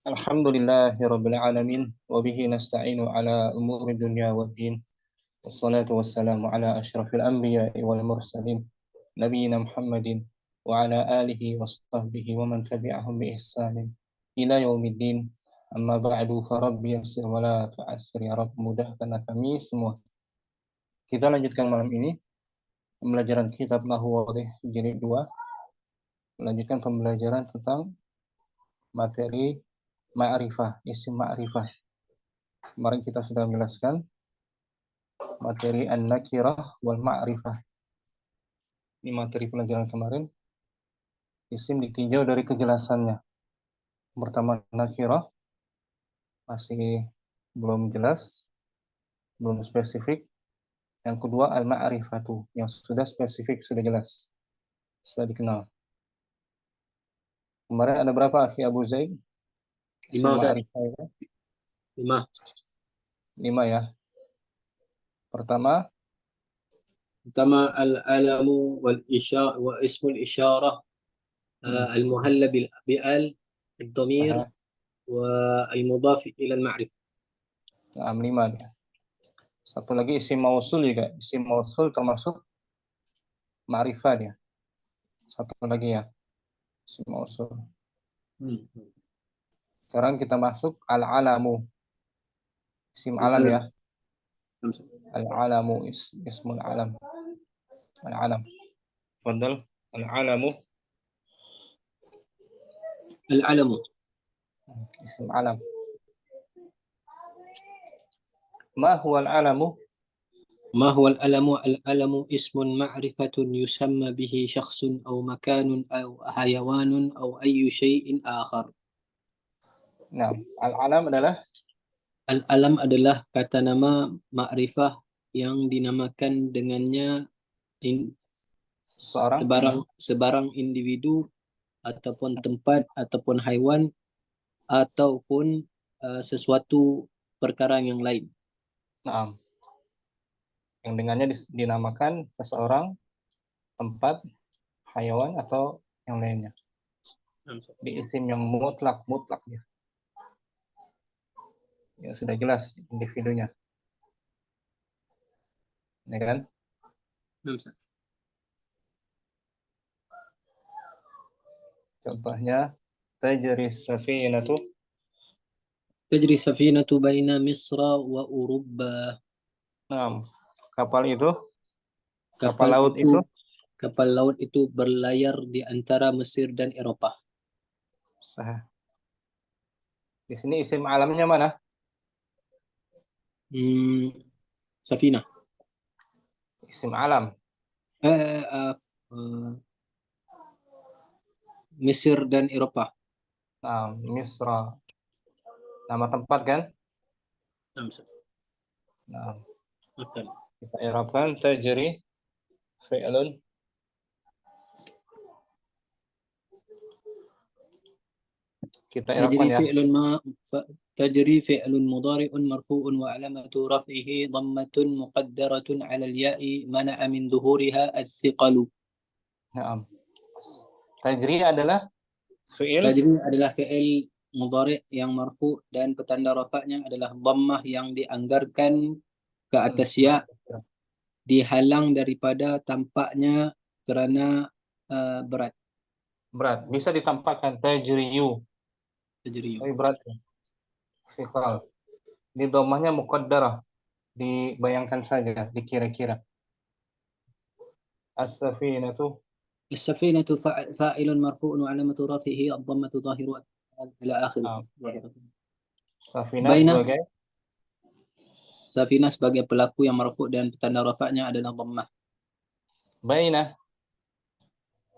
Alhamdulillahi alamin wa bihi nasta'inu ala umuri dunya waddin. Wassalatu wassalamu ala asyrafil anbiya'i wal mursalin nabiyina Muhammadin wa ala alihi wa sahbihi wa man tabi'ahum bi ihsanin ila yaumiddin. Amma ba'du fa rabbi yassir wa la tu'assir, ya Rabb mudahkan kami semua. Kita lanjutkan malam ini pembelajaran kitab Nahwu Wadih jilid 2. Melanjutkan pembelajaran tentang materi ma'rifah, isim ma'rifah. Kemarin kita sudah menjelaskan materi an-nakirah wal ma'rifah. Ini materi pelajaran kemarin. Isim ditinjau dari kejelasannya. Pertama nakirah masih belum jelas, belum spesifik. Yang kedua al-ma'rifatu, yang sudah spesifik, sudah jelas, sudah dikenal. Kemarin ada berapa, Akhi Abu Zaid? Isim 5, Ustaz. ma'rifah itu? 5 ya. Pertama al-alamu wal isyara wa ismul isyarah al-muhalla bil al-dhamir sahih. wa al-mudhaf ila al-ma'rifah. 5 dia. Satu lagi isim mausul juga. Isim mausul termasuk ma'rifah dia. Satu lagi ya, isim mausul. Sekarang kita masuk al-alamu. Isim alam ya. Al-alamu ismul alam. Al-alam. Fadal. Al-alamu. Al-alamu. Isim alam. Ma huwa al-alamu? ما هو الألم؟ الألم اسم معرفة يسمى به شخص أو مكان أو حيوان أو أي شيء آخر. Nah, al-alam adalah Al-alam adalah kata nama ma'rifah yang dinamakan dengannya sebarang individu ataupun tempat ataupun haiwan ataupun sesuatu perkara yang lain. nah, yang dengannya dinamakan seseorang, tempat, hayawan atau yang lainnya. Di isim yang mutlak ya. Ya sudah jelas individunya. Ya kan? Contohnya tajri safinatu baina Misra wa Urubba. Nah, kapal laut itu berlayar di antara Mesir dan Eropa. Sah. Di sini isim alamnya mana? Safina. Isim alam. Mesir dan Eropa. Nah, Misra. Nama tempat kan? Nah, kita i'rabkan tajri fi'lun تجري فعل مضارع مرفوع وعلامة رفعه ضمة مقدرة على الياء منع من ظهورها الثقل. Nah, tajri adalah fi'il. Tajri adalah fi'il mudhari' yang marfu dan petanda rafa'nya adalah dhammah yang dianggarkan ke atas ya, dihalang daripada tampaknya kerana berat. Bisa ditampakkan tajriyu. Tapi berat. Fikal. Di dhammahnya muqaddarah. Dibayangkan saja, dikira-kira. As-safinatu فاعل مرفوع وعلامة رفعه الضمة ظاهرة إلى آخره. Safinah sebagai pelaku yang marfu' dan petanda rafa'nya adalah dhammah.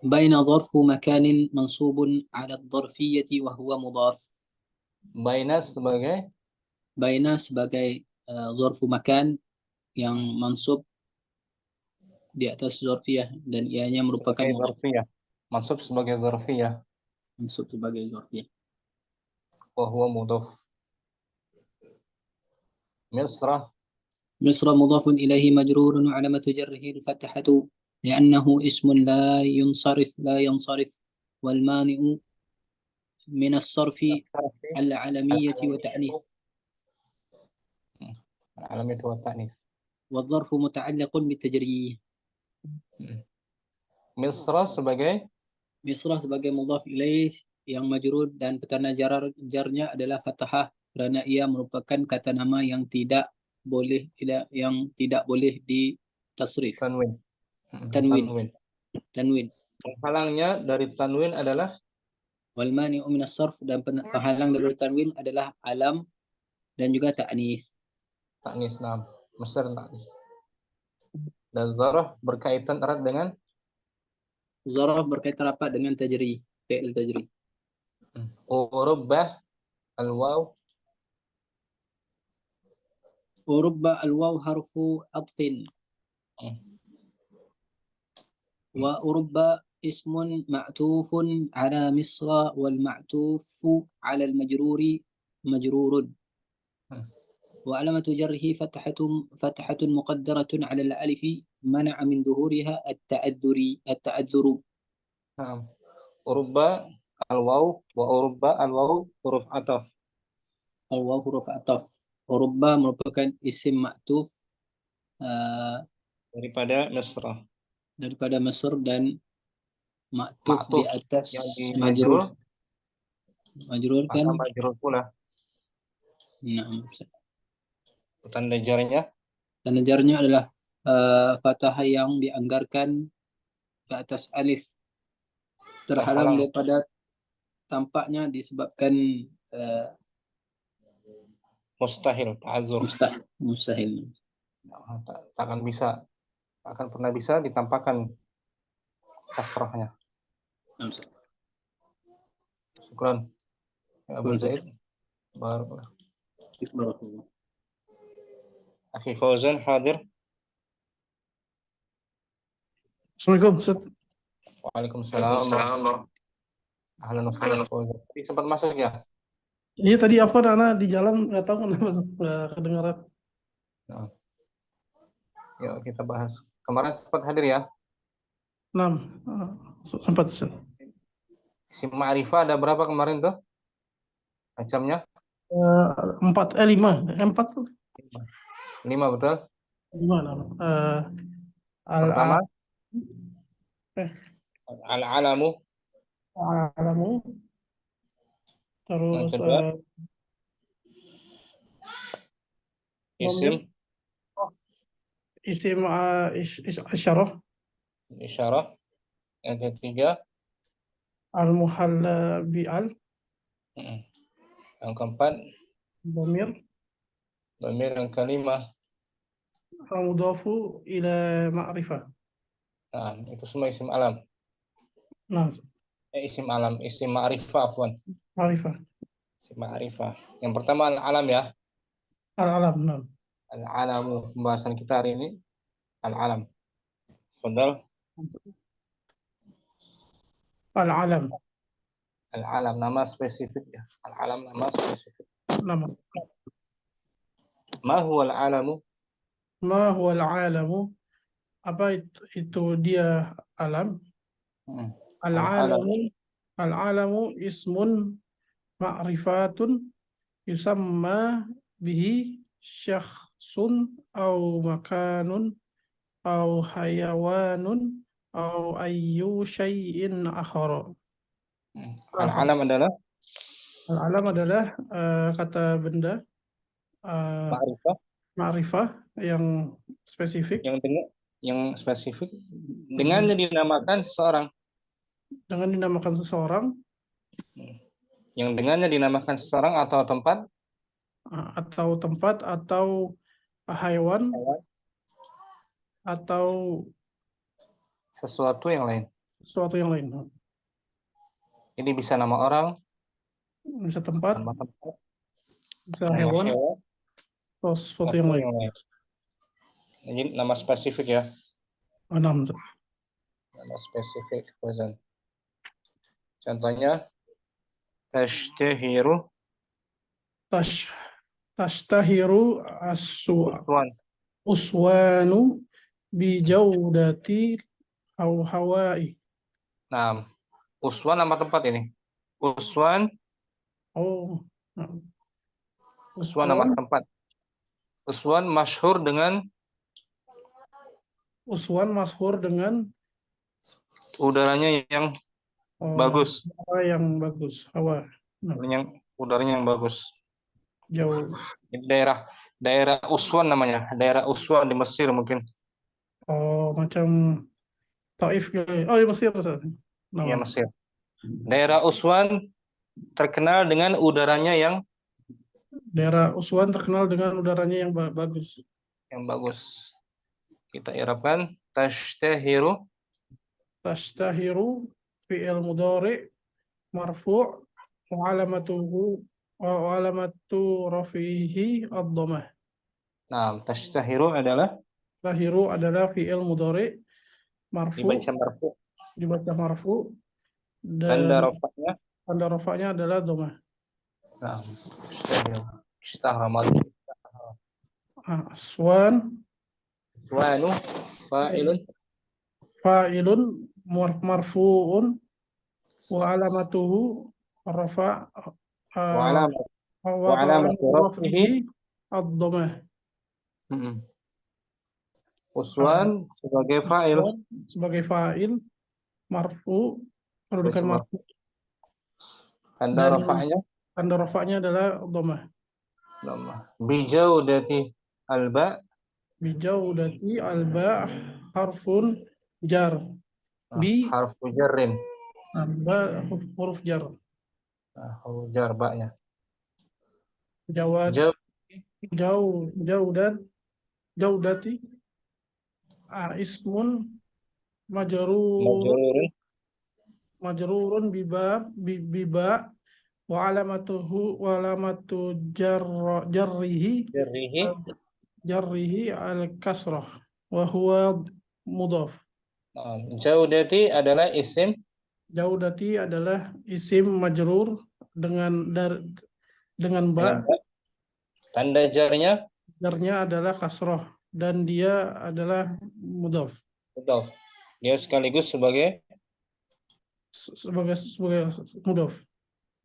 Baina dharfu makanin mansubun 'ala ad-dharfiyyati wa huwa mudhaf. Baina sebagai dharfu makan yang mansub di atas zarfiyah dan ianya merupakan zarfiyah. Mansub sebagai zarfiyah. Wa huwa mudhaf. مصر مضاف إليه مجرور وعلامة جره الفتحة لأنه اسم لا ينصرف والمانع من الصرف العلمية وتأنيث. العلمية والتأنيث. والظرف متعلق بالتجرية. Misra sebagai Misrah sebagai mudhaf ilaih yang majrur dan petanda jarnya adalah fathah kerana ia merupakan kata nama yang tidak boleh ditasrif. tanwin. Tanwin. Tanwin. Penghalangnya dari tanwin adalah Wal mani'u minas sarf, dan penghalang dari tanwin adalah alam dan juga ta'nis. ta'nis. Nah, Mesir ta'nis. Dan zarah berkaitan erat dengan Zarah berkaitan rapat dengan tajri, fi'il tajri. urubah al-waw. Urubba al-waw harfu atfin. Wa urubba ismun ma'tufun ala misra wal ma'tufu ala al-majruri majrurun. وعلامة جره فتحة مقدرة على الألف منع من ظهورها التأذر. Urubba al-waw wa urubba al-waw huruf ataf. Al-waw huruf ataf. Urubba merupakan isim ma'tuf daripada Misra. daripada Mesir, dan ma'tuf di atas yang di majrur. majrur Majrur kan? majrur pula. Nah, Tanda jarnya? tanda jarnya adalah fathah yang dianggarkan ke atas alif, terhalang daripada tampaknya disebabkan mustahil, ta'adzur. Mustahil. Tak akan bisa, tak akan pernah bisa ditampakkan kasrahnya. Syukran. Ya, Abu Zaid. Barakallah. Akhi Fauzan hadir. Assalamualaikum, Ustaz. Waalaikumsalam. Ahlan wa sahlan Fauzan. Sempat masuk ya? Iya tadi apa anak di jalan nggak tahu kenapa kedengaran. Nah. Yuk kita bahas. Kemarin sempat hadir ya? 6 sempat, Ustaz. Isim ma'rifah ada berapa kemarin tuh? Macamnya? 5 tuh. 5 betul? 5 nama. Pertama al-alamu. Alamu. Terus Yang kedua isim isyarah. Isyarah. Yang ketiga Al-muhalla bi'al. Yang keempat Dhamir. Yang kelima Al-mudafu ila ma'rifah. nah, itu semua isim alam. Nah, Isim alam, isim ma'rifah afwan. ma'rifah. Isim ma'rifah. Yang pertama al-alam ya. Al-alam, nah. Al-alamu, pembahasan kita hari ini al-alam. Fadal. Al-alam. Al-alam nama spesifik ya. Al-alam nama spesifik. Nama. Ma huwa al-alamu? Ma huwa al-alamu? Apa itu dia alam? Al-alamu ismun ma'rifatun yusamma bihi syakhsun au makanun au hayawanun au ayyu syai'in akhara. Al-alam adalah Al-alam adalah kata benda ma'rifah yang spesifik, yang spesifik dengan dinamakan seseorang. Dengan dinamakan seseorang. Yang dengannya dinamakan seseorang atau tempat atau hewan atau sesuatu yang lain. Ini bisa nama orang, bisa tempat, bisa hewan, atau sesuatu yang lain. Ini nama spesifik ya. Nama spesifik. Contohnya tashtahiru uswanu bijaudati hawai. Nah, uswan nama tempat ini. Uswan. Oh, Nah, Uswan nama Uswan, tempat. Uswan masyhur dengan Uswan masyhur dengan udaranya yang bagus. hawa yang bagus, hawa. Nah, Udaranya yang bagus. jauh. Daerah daerah Uswan namanya. Daerah Uswan di Mesir mungkin. Oh, macam Taif gitu. Oh, di Mesir Ustaz. Iya Nama. Mesir. Daerah Uswan terkenal dengan udaranya Daerah Uswan terkenal dengan udaranya yang bagus. yang bagus. Kita i'rabkan tashtahiru Tashtahiru fi'il mudhari marfu' wa alamatuhu wa alamatu rafihi ad-dhammah. Nah, tashtahiru adalah Tahiru adalah fi'il mudhari marfu' dibaca marfu. dibaca marfu' Tanda dan rafa'nya. tanda rafa'nya adalah dhammah. Nah, tashtahiru. Ishtahara madhi. Aswan Wanu fa'ilun fa'ilun marfu'un wa alamatuhu rafa' wa uh, alamat wa wa alamatu alamatu rafihi. rafihi ad-dhammah. Uswan sebagai fa'il. Aswan sebagai fa'il marfu kedudukan Baca marfu. marfu Tanda dan rafa'nya tanda rafa'nya adalah dhammah. lamah. Bijaudati alba. Bijaudati alba harfun jar. Bi Harfu jarrin. ba huruf jar. Huruf jar ba'nya. Jawad Jau jaudan jaudati ismun majrur majrurun majrurun biba wa alamatuhu wa alamatu jarrihi jarrihi. al kasrah wa huwa mudhaf. Jaudati adalah isim Jaudati adalah isim majrur dengan ba, dengan ba. Tanda jarnya jarnya adalah kasroh dan dia adalah mudhaf mudhaf. Dia sekaligus sebagai sebagai mudhaf.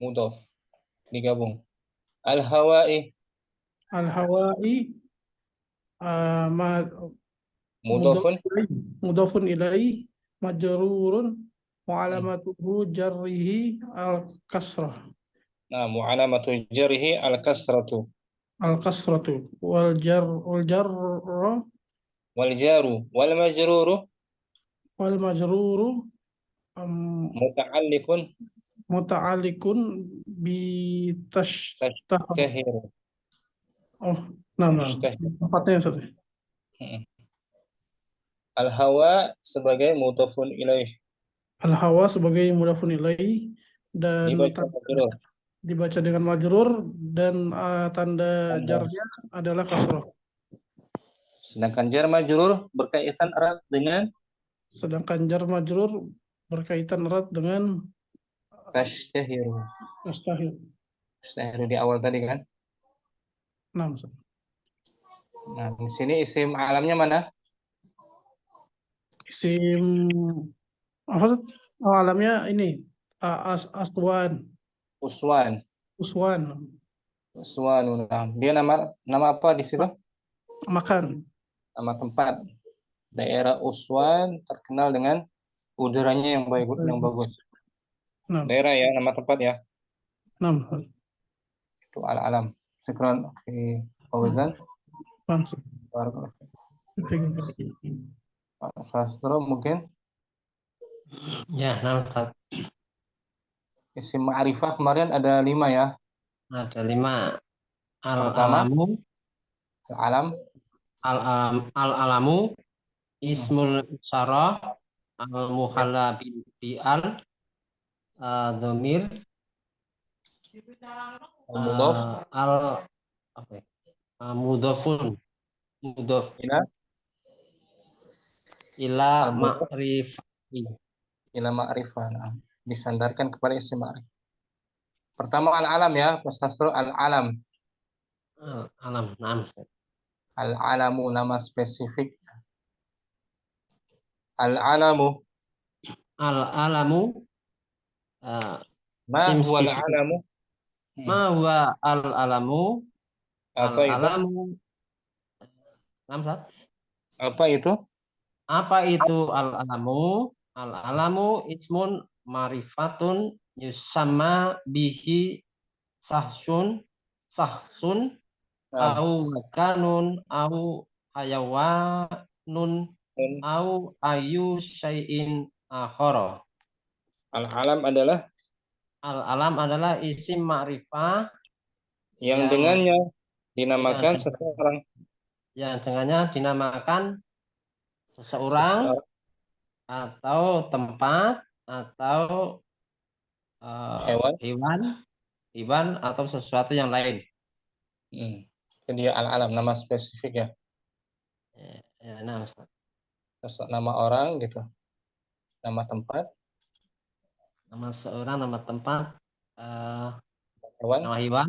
mudhaf digabung. Al-hawai Al-hawai ma mudhafun. mudhafun ilai majrurun wa alamatuhu jarrihi al kasrah Nah, mu'alamatu jarrihi al-kasratu wal jar wal jaru wal majruru wal majruru muta'alliqun muta'alliqun bi tashtah. tashtahiru. Oh, nah. Tashtahir. Tempatnya satu. Al-hawa sebagai mudhafun ilaih Al-hawa sebagai mudhafun ilaih dan dibaca majrur. dibaca dengan majrur dan tanda Tanda. jarnya adalah kasroh. Sedangkan jar majrur berkaitan erat dengan Sedangkan jar majrur berkaitan erat dengan tashtahiru. mustahil. Tashtahiru di awal tadi kan. Nah, Nah, di sini isim alamnya mana? isim apa sih? Oh, alamnya ini aswan, Uswan. uswan, Uswanun. Nah, dia nama apa di situ? makan. Nama tempat. Daerah Uswan terkenal dengan udaranya yang bagus. Nah, Daerah ya, nama tempat ya. nah, Itu al-alam. Syukran fi Fauzan. langsung. Barakallahu. Pak Sastro mungkin Ya, nah Ustaz. isim ma'rifah kemarin ada 5 ya. Ada 5. Pertama Al-alamu, al-alam, al-alamu, ismul isyarah, al-muhalla bil dhamir, al-mudhaf al apa ya? Mudhafun, mudhaf ila ila al-mudhaf ma'rifati. ila ma'rifah. Nah, disandarkan kepada isim ma'rifah. Pertama al-alam ya, Pak Sastro al-alam. Alam, nah Ustaz. Al-alamu nama spesifik. Al-alamu Al-alamu ma isim huwa spesifik. al-alamu? Ma huwa al-alamu? Apa itu? Al-alamu. Namsat. Apa itu? Apa itu al-alamu? Al-alamu ismun marifatun yusamma bihi sahsun sahsun Nah, au makanun au hayawanun dan au ayu syai'in akhara. al-alam adalah Al-alam adalah isim ma'rifah yang yang dengannya yang dinamakan seseorang, dengannya dinamakan seseorang seseorang atau tempat atau hewan. hewan atau sesuatu yang lain. Itu dia al-alam, nama spesifik ya. Nah, Ustaz. Nama orang gitu, nama tempat, Nama seorang, nama tempat, hewan.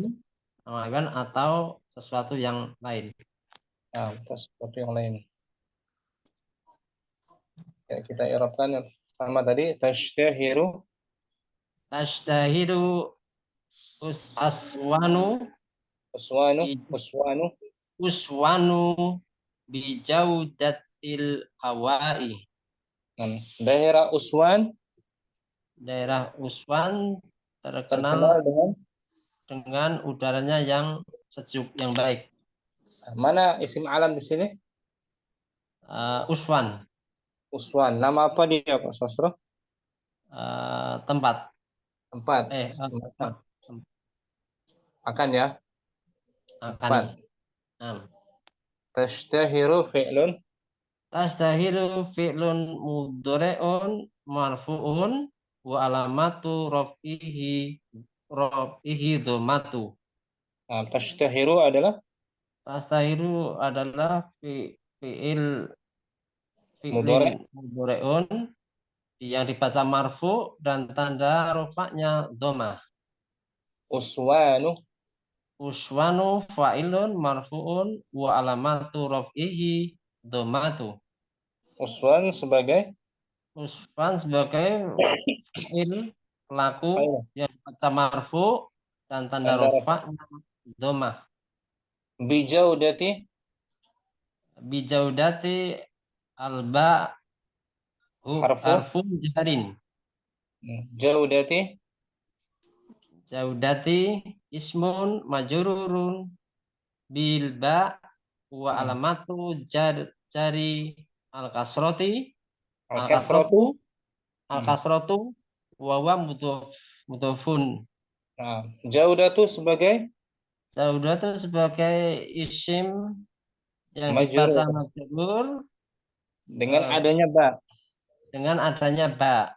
nama hewan atau sesuatu yang lain. Nah, atau sesuatu yang lain. Ya, kita i'rabkan yang sama tadi, tashtahiru Tashtahiru aswanu uswanu bi- uswanu uswanu bijaudatil hawai. daerah Uswan Daerah Uswan terkenal terkenal dengan udaranya yang sejuk, yang baik. mana isim alam di sini? Uswan, Uswan. Nama apa dia, Pak Sastro? tempat. Tempat. Makan. Akan ya. Tempat. Tashtahiru fi'lun. Tastahiru fi'lun mudhari'un marfu'un wa alamatu raf'ihi dhammatu. Nah, tashtahiru adalah Tastahiru adalah fi'lin mudhari'. mudhari'un yang dibaca marfu dan tanda rofaknya dhammah. Uswanu Uswanu fa'ilun marfu'un wa alamatu raf'ihi dhammatu. Uswan sebagai Uswan sebagai fi'il pelaku fa'il. yang dibaca marfu dan tanda Tanda rofaknya dhammah. bijaudati Bijaudati alba harfu harfun jarin. jaudati Jaudati ismun majrurun bil ba wa alamatu jari al kasroti al-kasratu. al kasrotu wa wa mudhofun. Nah, jaudatu sebagai Jaudatu sebagai isim yang dibaca majrur majrur dengan adanya ba. dengan adanya ba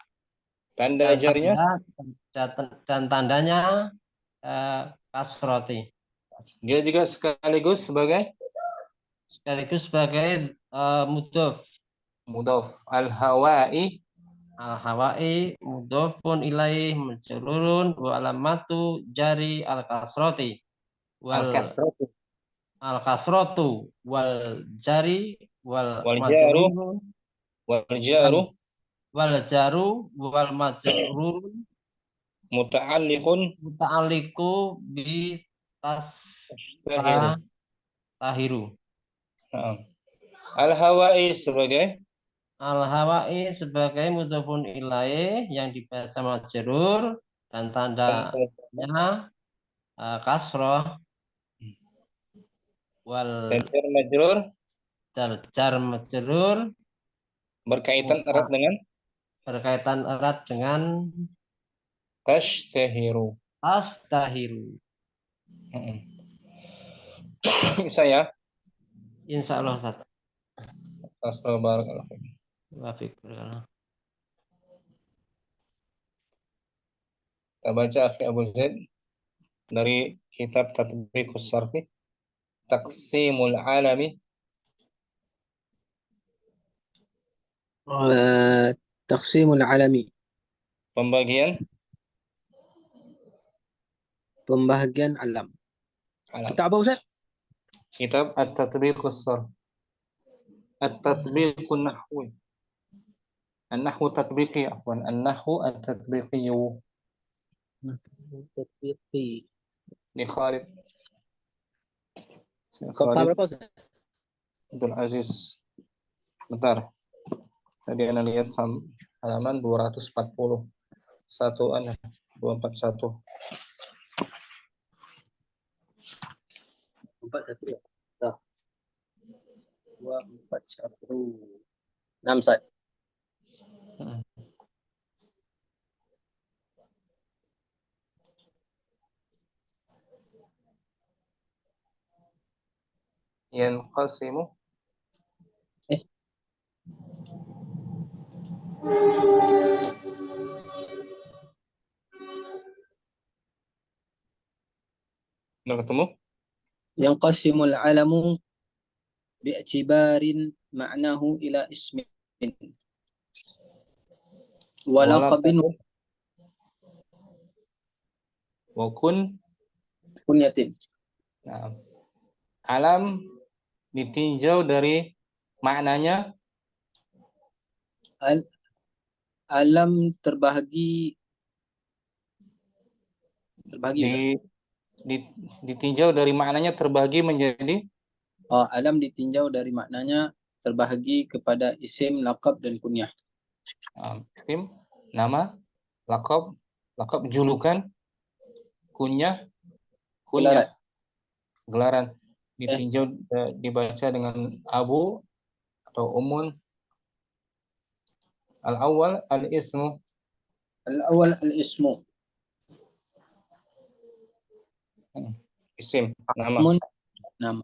Tanda jarnya dan tandanya kasroti dia juga sekaligus sebagai mudhof. mudhaf. Al-hawai Al-hawai mudhofun ilaih majrurun wa alamatu jari al-kasroti wal al-kasratu al-kasrotu wal jari wal wal jaru majrurun wal wal jaru wal jaru wal majrurun muta'alliqun muta'alliqu bi tas tahiru. tahiru. Nah, al-hawai sebagai Al-hawai sebagai mudhofun ilaih yang dibaca majrur dan tandanya kasroh wal dan jar majrur jar majrur berkaitan erat dengan berkaitan erat dengan tashtahiru. tastahiru. Bisa ya? Insya Allah Ustaz. Barakallahu fiik. Kita baca akhi Abu Zaid dari kitab Tatbiqus Sarfi, Taqsimul Alami. Taqsimul alami, pembagian alam. Kita apa Ustaz? Kitab At-Tatbiqus Sarfi. At-Tatbiqun Nahwi. An-Nahwu Tatbiqi, afwan. An-Nahwu At-Tatbiqi. Tatbiqi. Ini Khalid. Safha Khalid berapa Ustaz? Abdul Aziz. Bentar. Tadi Anda lihat halaman 240. 241. 41 ya. Dah. 241. 6 Ustaz. Yanqasimu Udah ketemu? Yanqasimul alamu bi'tibarin ma'nahu ila ismin wa laqabin wa kun. kunyatin. Nah, alam ditinjau dari maknanya Alam terbahagi ditinjau dari maknanya terbagi menjadi alam ditinjau dari maknanya terbahagi kepada isim, laqab dan kunyah. isim, nama, laqab julukan, kunyah, gelaran. Ditinjau dibaca dengan abu atau umun. Al-awwal al-ismu. Al-awwal al-ismu. Isim, nama. Nama.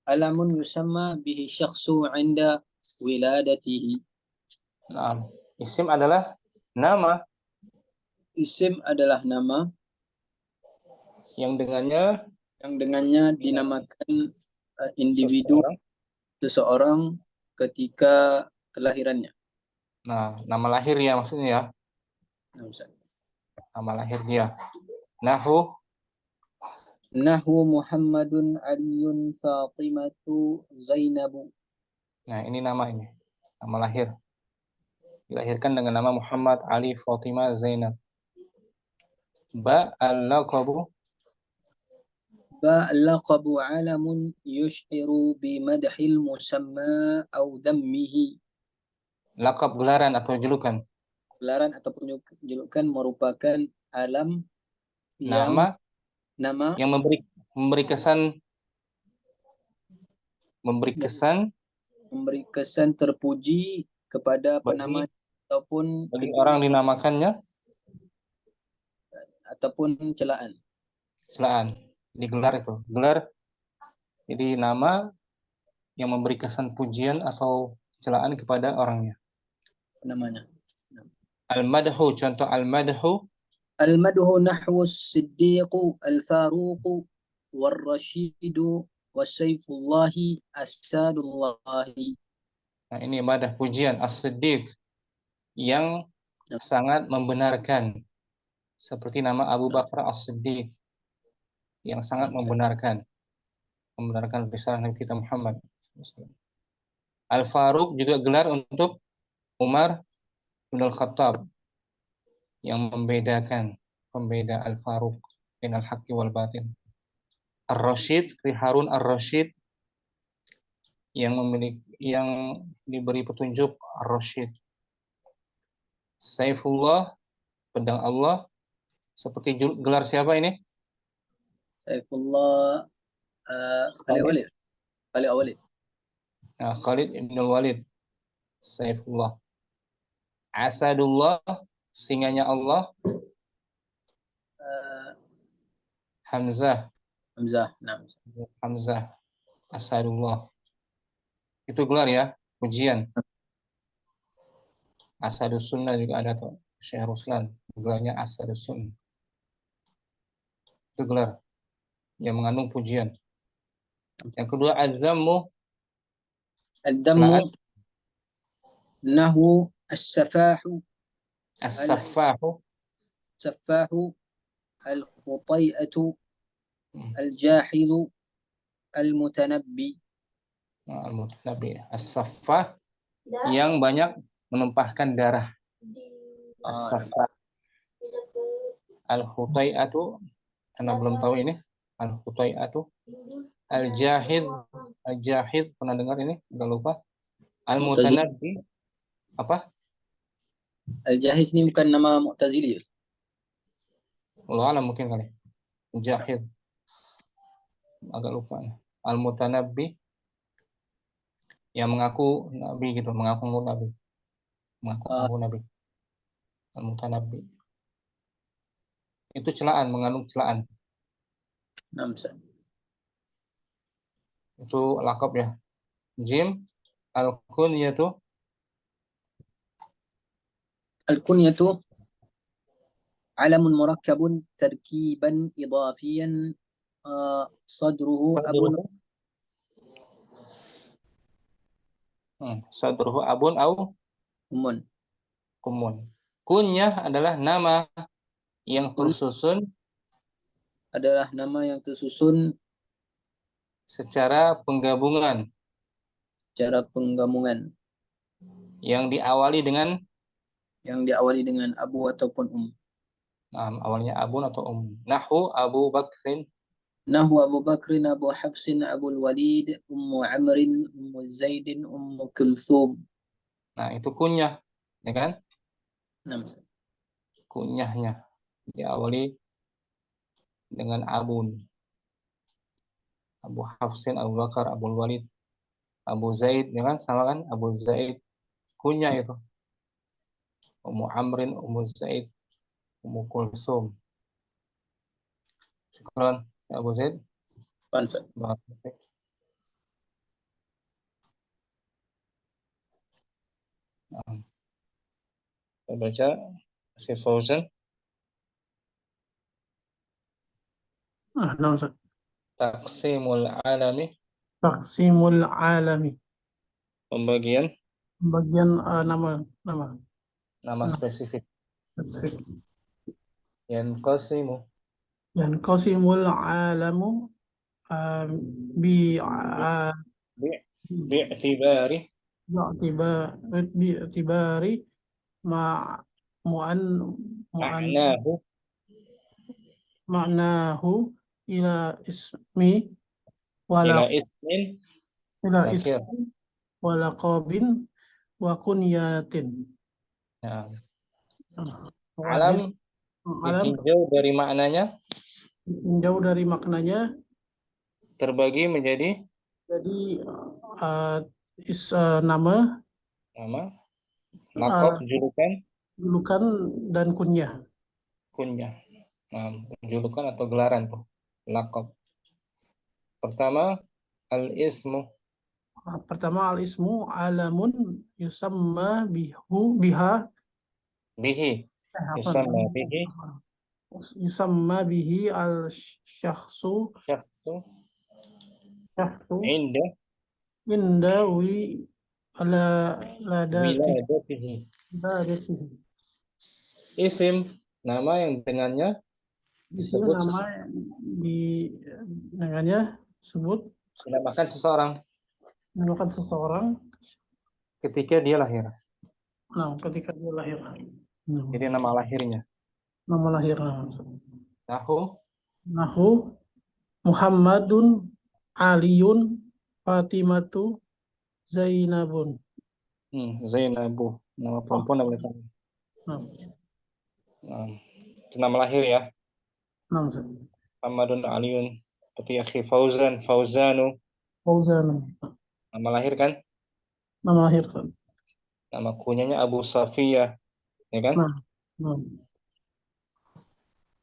Alamun yusamma bihi syakhsu 'inda wiladatihi. Nah, isim adalah nama. Isim adalah nama yang dengannya dinamakan individu seseorang ketika kelahirannya. Nah, nama lahir ya maksudnya ya. Nama lahir dia. Nahu Muhammadun Aliyun Fatimatu Zainabu. Nah, ini nama lahir. Dilahirkan dengan nama Muhammad, Ali, Fatimah, Zainab. Ba al-laqabu. Ba al-laqabu alamun yush'iru bi madhil musamma au dhammihi. Laqab gelaran atau julukan. Gelaran ataupun julukan merupakan alam nama yang memberi kesan terpuji kepada penama ataupun bagi orang dinamakannya ataupun celaan. Digelar itu. Gelar jadi nama yang memberi kesan pujian atau celaan kepada orangnya. Namanya. Al-madhu, contoh al-madhu. Al-madhu nahwu as-siddiq al-faruq wal-rashid wa-sayfullah as-sadullah. Nah, ini madah pujian as-siddiq yang sangat membenarkan, seperti nama Abu Bakar as-Siddiq yang sangat membenarkan risalah Nabi kita Muhammad. Al-Faruq juga gelar untuk Umar bin Al-Khattab yang membedakan, pembeda Al-Faruq bin al-haqqi wal batin. Ar-Rasyid, Harun Ar-Rasyid yang diberi petunjuk, Ar-Rasyid. Saifullah, pedang Allah, seperti gelar siapa ini? Saifullah Khalid Walid. Nah, Khalid ibn al-Walid. Saifullah. Asadullah, singanya Allah. Hamzah. Asadullah. Itu gelar ya, pujian. Asadus Sunnah juga ada tuh. Syekh Ruslan, gelarnya Asadus Sunnah. Itu gelar yang mengandung pujian. Yang kedua, az-zammu. Ad-dammu nahwu as-safahu. As-saffahu. Safahu al-khutai'atu al-jahilu al-mutanabbi. Al-mutanabbi. As-saffah yang banyak menumpahkan darah. As-saffah. Al-khutai'atu, Anda belum tahu ini. Al-Hutai'atu, Al-Jahid pernah dengar ini? Enggak lupa. Al-Mutanabbi apa? Al-Jahiz ini bukan nama Mu'tazili. Wallahu alam mungkin kali. Jahid. Agak lupa. Al-Mutanabbi yang mengaku nabi gitu, mengaku nabi. Mengaku nabi. Al-Mutanabbi. Itu celaan, mengandung celaan. Naam, Ustaz. Itu lakab ya. Jim al-kunyatu Al-kunyatu alamun murakkabun tarkiban idafiyan sadruhu abun sadruhu abun au umun. kumun. Kunyah adalah nama yang Kun tersusun adalah nama yang tersusun secara penggabungan cara penggabungan yang diawali dengan abu ataupun awalnya abun atau Nahu Abu Bakrin, Nahu Abu Bakrin, Abu Hafsin, Abu Walid, Ummu Amrin, Ummu Zaidin, Ummu Kulthum. nah itu kunyah, ya kan? Naam. Kunyahnya diawali dengan abun. Abu Hafsin, Abu Bakar, Abu Walid, Abu Zaid, ya kan? Sama kan? Abu Zaid kunyah itu. Ummu Amrin, Ummu Zaid, Ummu Kulsum. Syukran ya Abu Zaid. Pansa. Kita baca Syekh Fauzan. Naam, Ustaz. Taqsimul alami, Taqsimul alami. pembagian Bagian nama spesifik. Yanqasimu Yanqasimul alamu bi bi'tibari bi'tibari ma mu'an ma'nahu ma'nahu ila ismi ila wala ismin ila nakir. ismi wala qabin wa kunyatin. Nah, Alam alam ditinjau dari maknanya jauh dari maknanya terbagi menjadi jadi nama nama, laqab, julukan dan kunyah. kunyah. Nah, julukan atau gelaran tuh, laqab. Pertama al-ismu. Pertama al-ismu alamun yusamma biha Bihi yusamma bihi yusamma bihi al-syakhsu syakhsu inda inda wi ala wiladatihi. ladatihi. Isim, nama yang dengannya Isim disebut nama dengannya sebut dinamakan seseorang dinamakan seseorang ketika dia lahir. ketika dia lahir. Jadi nama lahirnya. Nama lahir. Nahu Muhammadun, Aliun, Fatimatu, Zainabun. Zainabu, nama perempuan namanya. Nah, Itu nama lahir ya. nah, Muhammadun Aliun, seperti akhi Fauzanu. Fauzanu. Nama lahir kan? Nama lahir. Nama kunyanya Abu Safiyah, ya kan? Nah.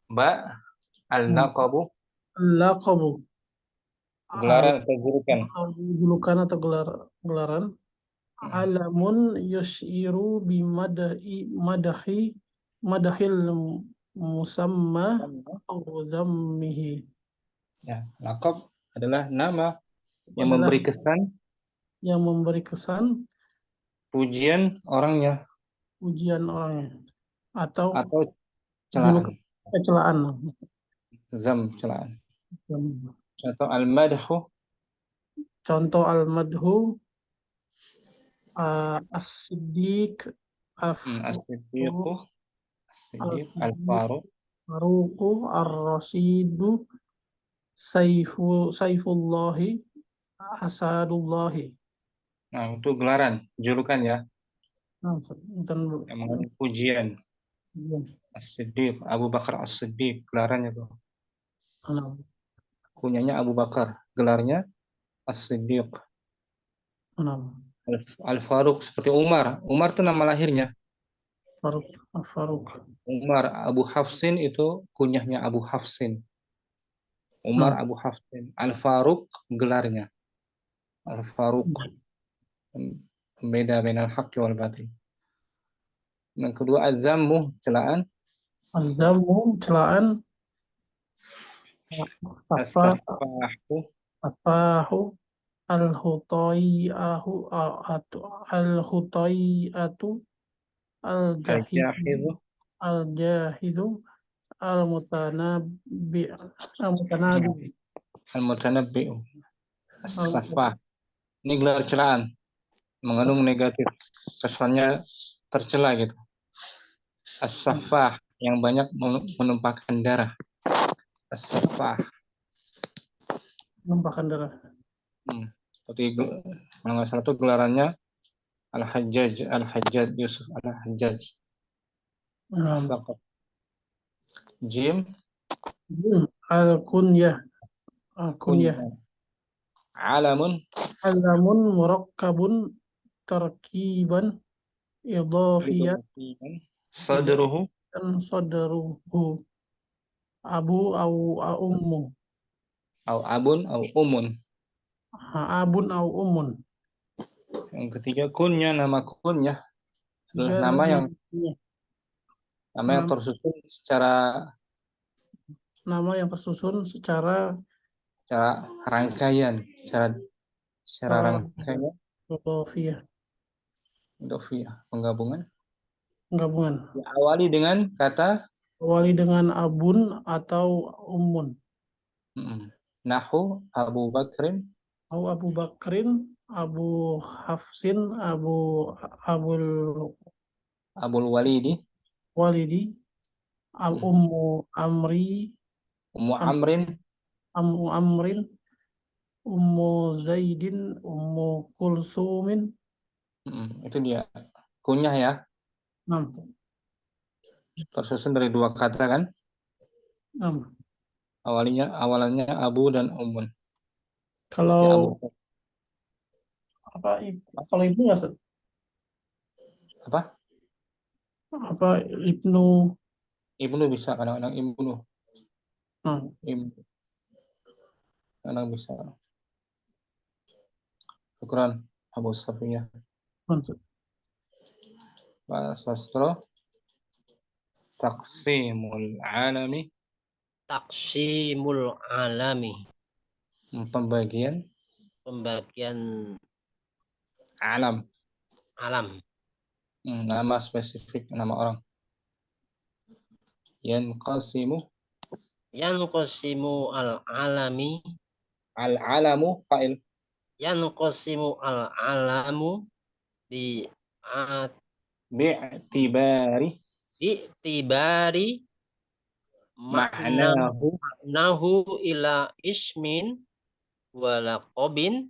Ba al-laqabu, Laqabu. gelaran atau julukan. Julukan atau gelaran. Alamun yusyiru madahil musamma au zammihi. Ya, laqab adalah nama yang memberi kesan pujian orangnya atau celaan. Celaan. Celaan. Contoh al-madhu. Contoh al-madhu as-siddiq as-siddiqu al-faruq ar-rasidu Saifullahi Asadullahi. Nah, itu gelaran, julukan ya, Nah, dan yang mengandung pujian. As-Siddiq, Abu Bakar As-Siddiq, gelarannya tuh. nah, Kunyanya Abu Bakar, gelarnya As-Siddiq. nah, Al-Faruq seperti Umar. Umar itu nama lahirnya. Faruk. Umar Abu Hafsin itu kunyahnya Abu Hafsin. Umar Nah, Abu Hafsin. Al-Faruq gelarnya. Al-Faruq. Pembeda bainal haqqi wal batil. Yang kedua az-zammu, celaan. Al-Zamu celaan Safa As-saffahu, Safahu Al-Hutai'ahu Al-Hutai'atu Al-Jahidu al-jahidu, Al-Jahidu Al-Mutanabi Al-Mutanabi al-mutanabbi'u. Al-Mutanabi As-saffah. Ini gelar celaan, mengandung negatif. Kesannya tercela gitu. As-saffah, yang banyak menumpahkan darah. As-saffah. Numpahkan darah. Tapi kalau nggak salah itu gelarannya Al-Hajjaj Yusuf Al-Hajjaj. Nah, As-Saqaf. Jim Al-Kunyah Al-Kunyah kunyah. Alamun Alamun murakkabun tarkiban idhafiyat idhofiyan. Sadruhu dan sadruhu abu au ummu au abun au umun. abun au ummun. Yang ketiga kunyah, nama kunyah adalah Tiga nama yang nama tersusun secara nama yang tersusun secara rangkaian, secara rangkaian idhafiyah idhofiyah, penggabungan. gabungan Diawali dengan kata awali dengan abun atau ummun nahu Abu Bakrin au Abu Bakrin Abu Hafsin Abul Abul Walidi Walidi Ummu Amri Ummu Am- Amrin. Ummu Amrin Ummu Zaidin Ummu Kulsumin. Itu dia kunyah ya, Enam. tersusun dari dua kata kan, Enam. awalannya Abu dan Umun. Seperti Abu Kalau kalau Ibnu nggak Ustaz? apa Apa Ibnu? Ibnu bisa, kadang-kadang Ibnu Nah, kadang bisa. Syukran Abu Safiyah. maksud. Bahasa sastra taqsimul alami, Taksimul alami. pembagian Pembagian alam. alam. Nama spesifik, nama orang. Yanqasimu Yanqasimu al-alami. al-alamu fa'il. Yanqasimu al-alamu bi Bi'tibari Bi'tibari ma'nahu maknahu ila ismin wa laqabin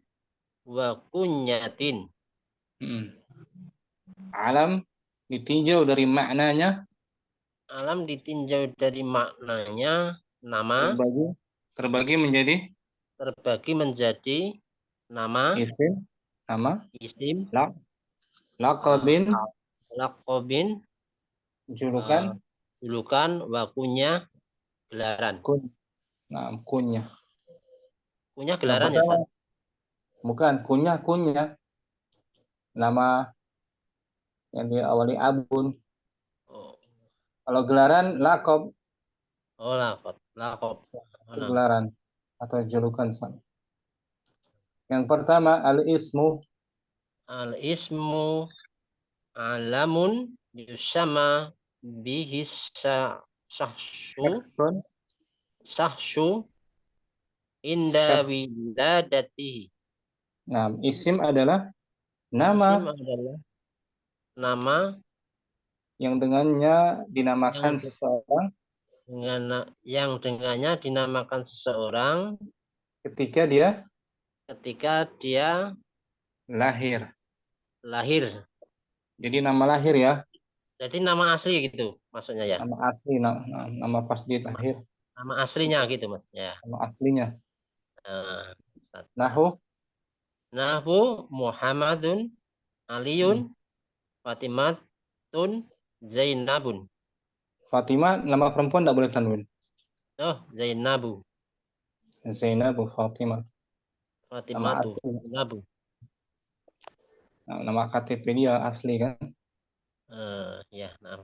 wa kunyatin. Alam ditinjau dari maknanya, Alam ditinjau dari maknanya, nama terbagi menjadi nama, isim, nama, isim, laqabin, laqabin, julukan, julukan, wa kunyah, gelaran. kunyah. Kunyah Yang gelaran ya, pertama, Ustaz? bukan kunyah, nama yang diawali abun. Oh, Kalau gelaran laqab, laqab. gelaran atau julukan sama. Yang pertama al-ismu, Al-ismu alamun yusama bihi sahsu inda wiladatihi. Nah, isim adalah Isim nama adalah nama yang dengannya dinamakan yang seseorang dengan yang dengannya dinamakan seseorang ketika dia ketika dia lahir. lahir. Jadi nama lahir ya, Jadi nama asli gitu maksudnya ya. nama asli, nama pas dia Nama, lahir, nama aslinya gitu maksudnya. nama aslinya. Nah, Ustaz. Nahu, Nahwu Muhammadun Aliun Fatimatun Zainabun. Fatimah nama perempuan tidak boleh tanwin. Oh, Zainabu. Zainabu Fatimah. Nama Fatimatu. asli. Zainabu. Nama KTP dia asli kan. Ya, nah.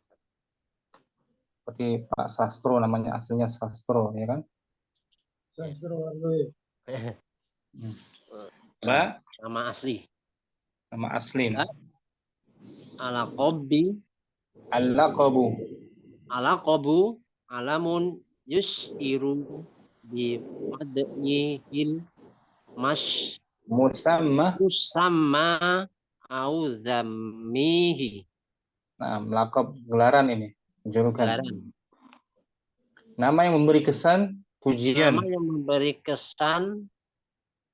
Seperti Pak Sastro, namanya aslinya Sastro ya kan. Mbak, Nama asli. nama asli. Alaqobi. Al-laqabu. Alaqobu. Alamun yus'iru bi mad'ihil mas Musamma. musamma au dhammihi. Nah, laqab gelaran ini, julukan. Gelaran. Nama yang memberi kesan pujian. Nama yang memberi kesan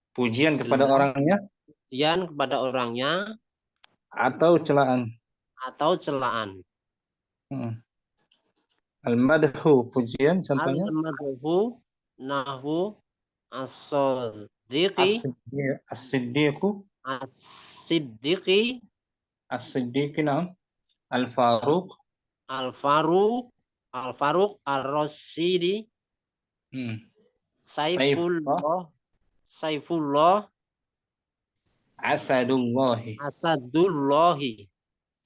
Pujian kepada gelar, orangnya pujian kepada orangnya atau celaan. atau celaan. Al-madhu, pujian contohnya. Al-madhu nahwu as-siddiqi As-siddiqu. as-siddiqi As-siddiqi, naam. Al-faruq. Al-Faruq Ar-Rasidi Saifullah. Saifullah Asadullahi. Asadullahi.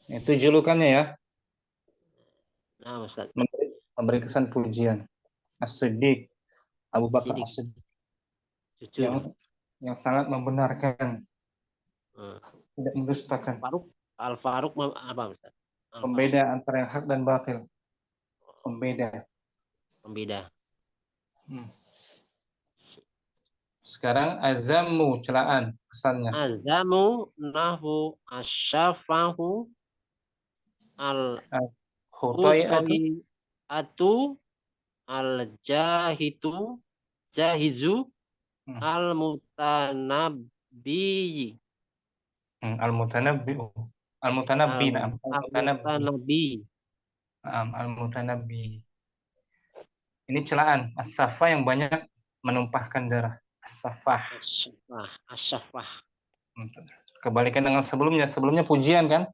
Itu julukannya ya. Nah, Ustaz. Memberi kesan pujian. As-Siddiq, Abu Bakar Siddiq. As-Siddiq, Jujur. yang sangat membenarkan, tidak mendustakan. Al-Faruq apa, Ustaz? Pembeda antara yang hak dan batil. Pembeda. Sekarang azammu, celaan, kesannya. Azamu nahwu asyafahu Khutai'atu. al-khutai'atu al-jahitu jahizu al-mutanabbi Al-mutanabbi'u. Al-mutanabbi, naam. al-mutanabbi. Al-mutanabbi. Ini celaan. As-saffah yang banyak menumpahkan darah. As-saffah. As-saffah. Kebalikan dengan sebelumnya. Sebelumnya pujian kan?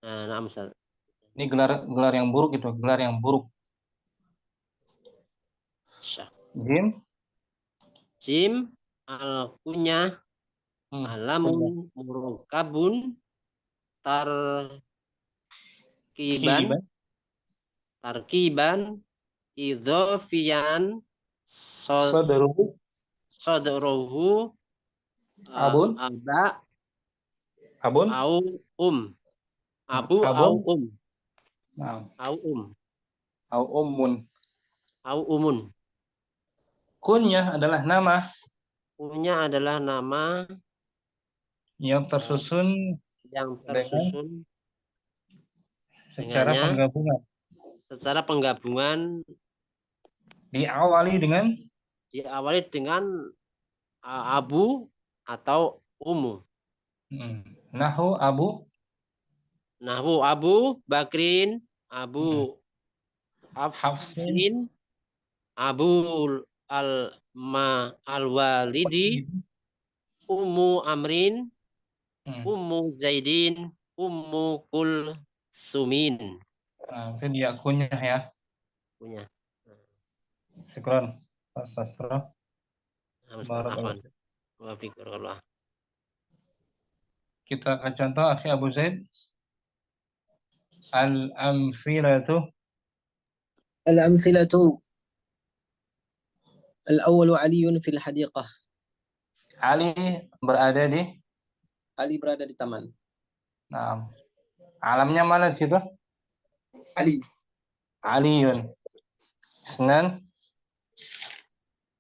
Nah, Ustaz. Ini gelar yang buruk itu, gelar yang buruk. Jim al-kunyah alamun murukabun tarkiban idhofian sodorohu abun abu au umun. Kunyah adalah nama. Kunyah adalah nama yang tersusun secara penggabungan. Diawali dengan abu atau umu. Nahwu Abu Bakrin, Abu Hafsin, Abu al-Walidi, Ummu Amrin, Ummu Zaidin, Ummu Kulsumin. Itu dia kunyah ya. Kunyah. Syukran Pak Sastro. Kita akan contoh akhi Abu Zaid. Al-amthilatu. Al-awwalu Aliun fil hadiqah. Ali berada di taman. Nah, alamnya mana di situ? Aliun.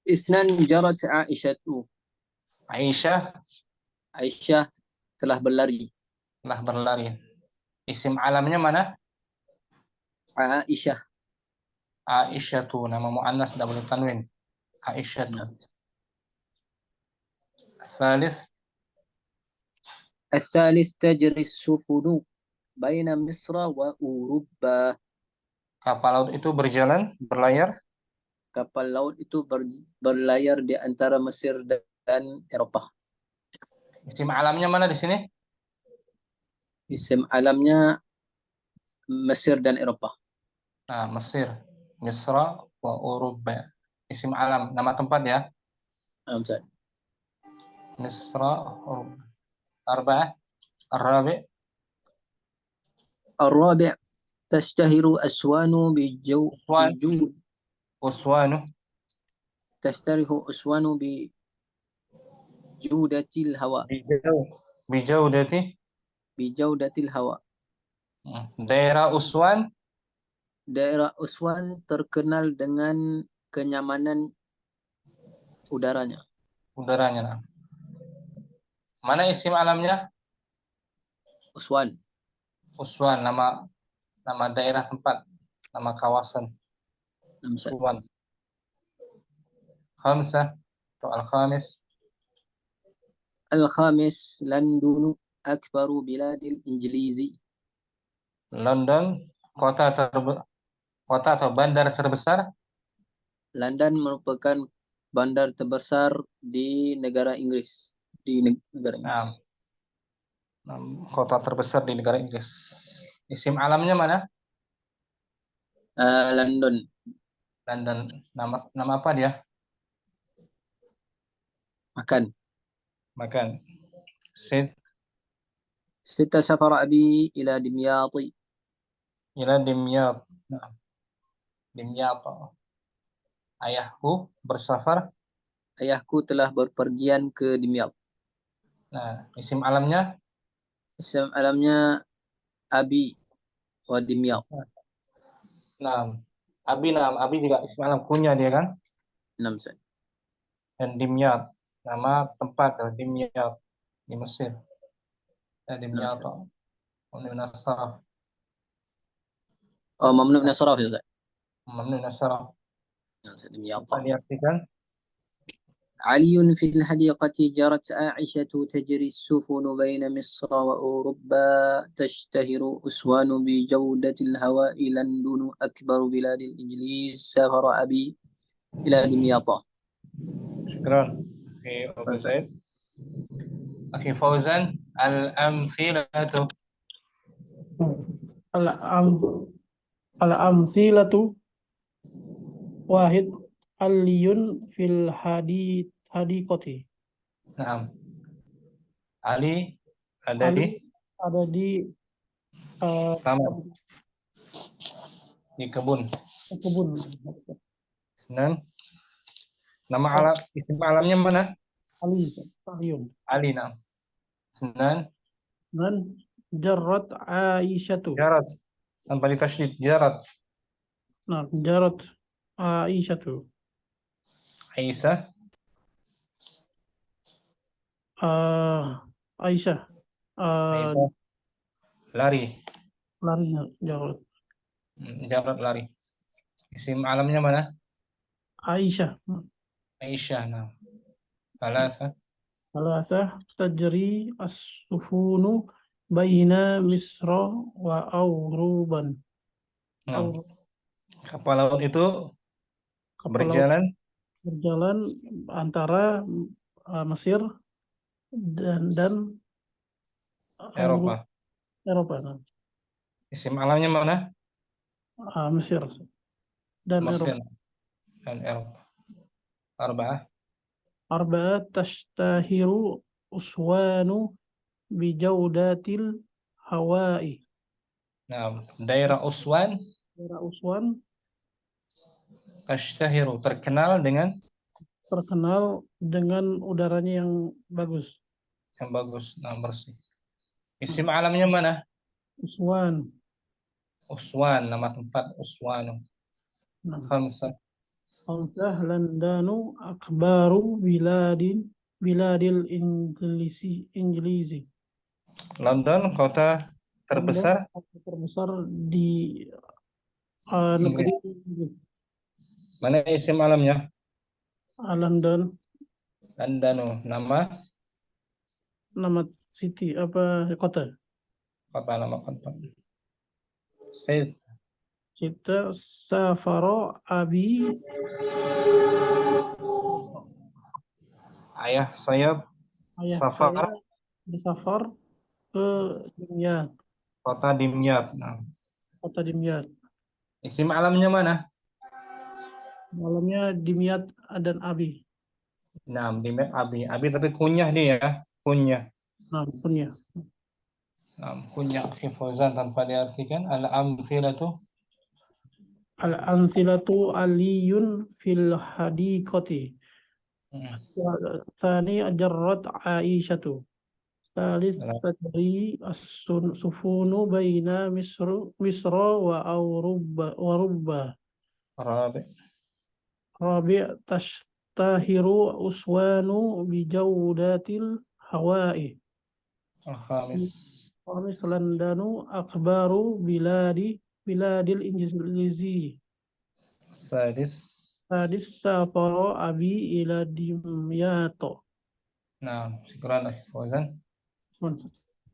Isnan jarat Aisyatu. Aisyah telah berlari. Isim alamnya mana? Aisyah. Aisyatu, nama muannas tidak boleh tanwin. Aisyatu. Nah. Salis, الثالث تجري السفن بين مصر وأوروبا. kapal laut itu berjalan, berlayar. Kapal laut itu berlayar di antara Mesir dan Eropa. Isim alamnya mana di sini? Isim alamnya Mesir dan Eropa. Nah, Mesir, Misra, wa Uruba. Isim alam, nama tempat ya. Ustaz. Misra, Uruba. Arba'ah, Ar-Rabi', الرابع تشتهر أسوان Uswan, بجود Uswanu, تشتهر أسوان بجودة الهواء. Bijaudati. بجودة الهواء. Daerah Uswan, Daerah Uswan terkenal dengan kenyamanan udaranya. udaranya. Nah. Mana isim alamnya? Uswan. Uswan, nama daerah tempat, nama kawasan. Uswan. Khamsah atau Al-Khamis. الخامس لندن أكبر بلاد الإنجليز. London, kota atau bandar terbesar. London merupakan bandar terbesar di negara Inggris. Negara Inggris. Kota terbesar di negara Inggris. Isim alamnya mana? London. London. Nama apa dia? Makan. Sid ستة سافر أبي إلى دمياط. ila Dimyat. Nah, Dimyat. Ayahku bersafar. Ayahku telah berpergian ke Dimyat. Nah, isim alamnya? Isim alamnya Abi wa Dimyat. Nah, Abi juga isim alam kunya dia kan? 6 set. Dan Dimyat, nama tempat Dimyat di Mesir. Dimyat. Mamnu Nasraf. Oh, mamnu min as-sarf ya Ustaz. Mamnu Nasraf. Dimyat. Diartikan علي في الحديقة جرت عائشة تجري السفن بين مصر وأوروبا تشتهر أسوان بجودة الهواء لندن أكبر بلاد الإنجليز سافر أبي إلى دمياط. شكرا أخي أبو زيد. أخي فوزان الأمثلة. Al-amthilatu wahid aliyun fil hadiqati. Nah, Ali ada Ali ada di taman, di kebun. kebun. Dan nama isim alamnya mana? Aliyun. Ali. Nah. Dan jarat Aisyatu. Jarat tanpa ditasydid, jarat. Nah, jarat Aisyatu. Aisyah. Aisyah. Aisyah lari. Lari jarat. Jarat lari. Isim alamnya mana? Aisyah. Aisyah. Nah. Salasah tajri as-sufunu baina Misra wa Auruban. Nah. Kapal laut itu Kapal laut berjalan antara Mesir dan Eropa. Eropa. Isim alamnya mana? Mesir dan Mesir Eropa. dan Eropa. Arba'at tashtahiru uswanu bijaudatil hawai. Nah, daerah Uswan Daerah Uswan tashtahiru terkenal dengan udaranya yang bagus. yang bagus, nah bersih. Isim alamnya mana? Uswan. Uswan, nama tempat Uswanu. Khamsah. Landanu akbaru biladil Inggris. London, kota terbesar London, kota terbesar di negeri Inggris. Mana isim alamnya? London, Landano. Nama nama city apa kota? kota, nama kota. Said. Cita Safaro Abi Ayah saya ayah saya safar bersafar ke Dimyat, kota Dimyat. Nah, kota Dimyat. isim alamnya mana? Malamnya Dimyat dan Abi. Nah, Dimyat Abi. Abi tapi kunyah dia ya. Kunyah. Nah, punya. Nah, kunyah Akhi Fauzan tanpa diartikan al-amthilatu. Al-amthilatu aliyun fil hadiqati. Hmm. Thani jarrat Aisyatu. Thalith Nah, tadri as-sufunu baina Misra wa Rubba. Rabi. Rabi' tashtahiru uswanu bijawdatil hawa'i. Al-Khamis. Khamis Landanu akbaru biladil Injilizi. Sadis. Hadis safara abi ila Dimyato. Nah, syukran Akhi Fauzan.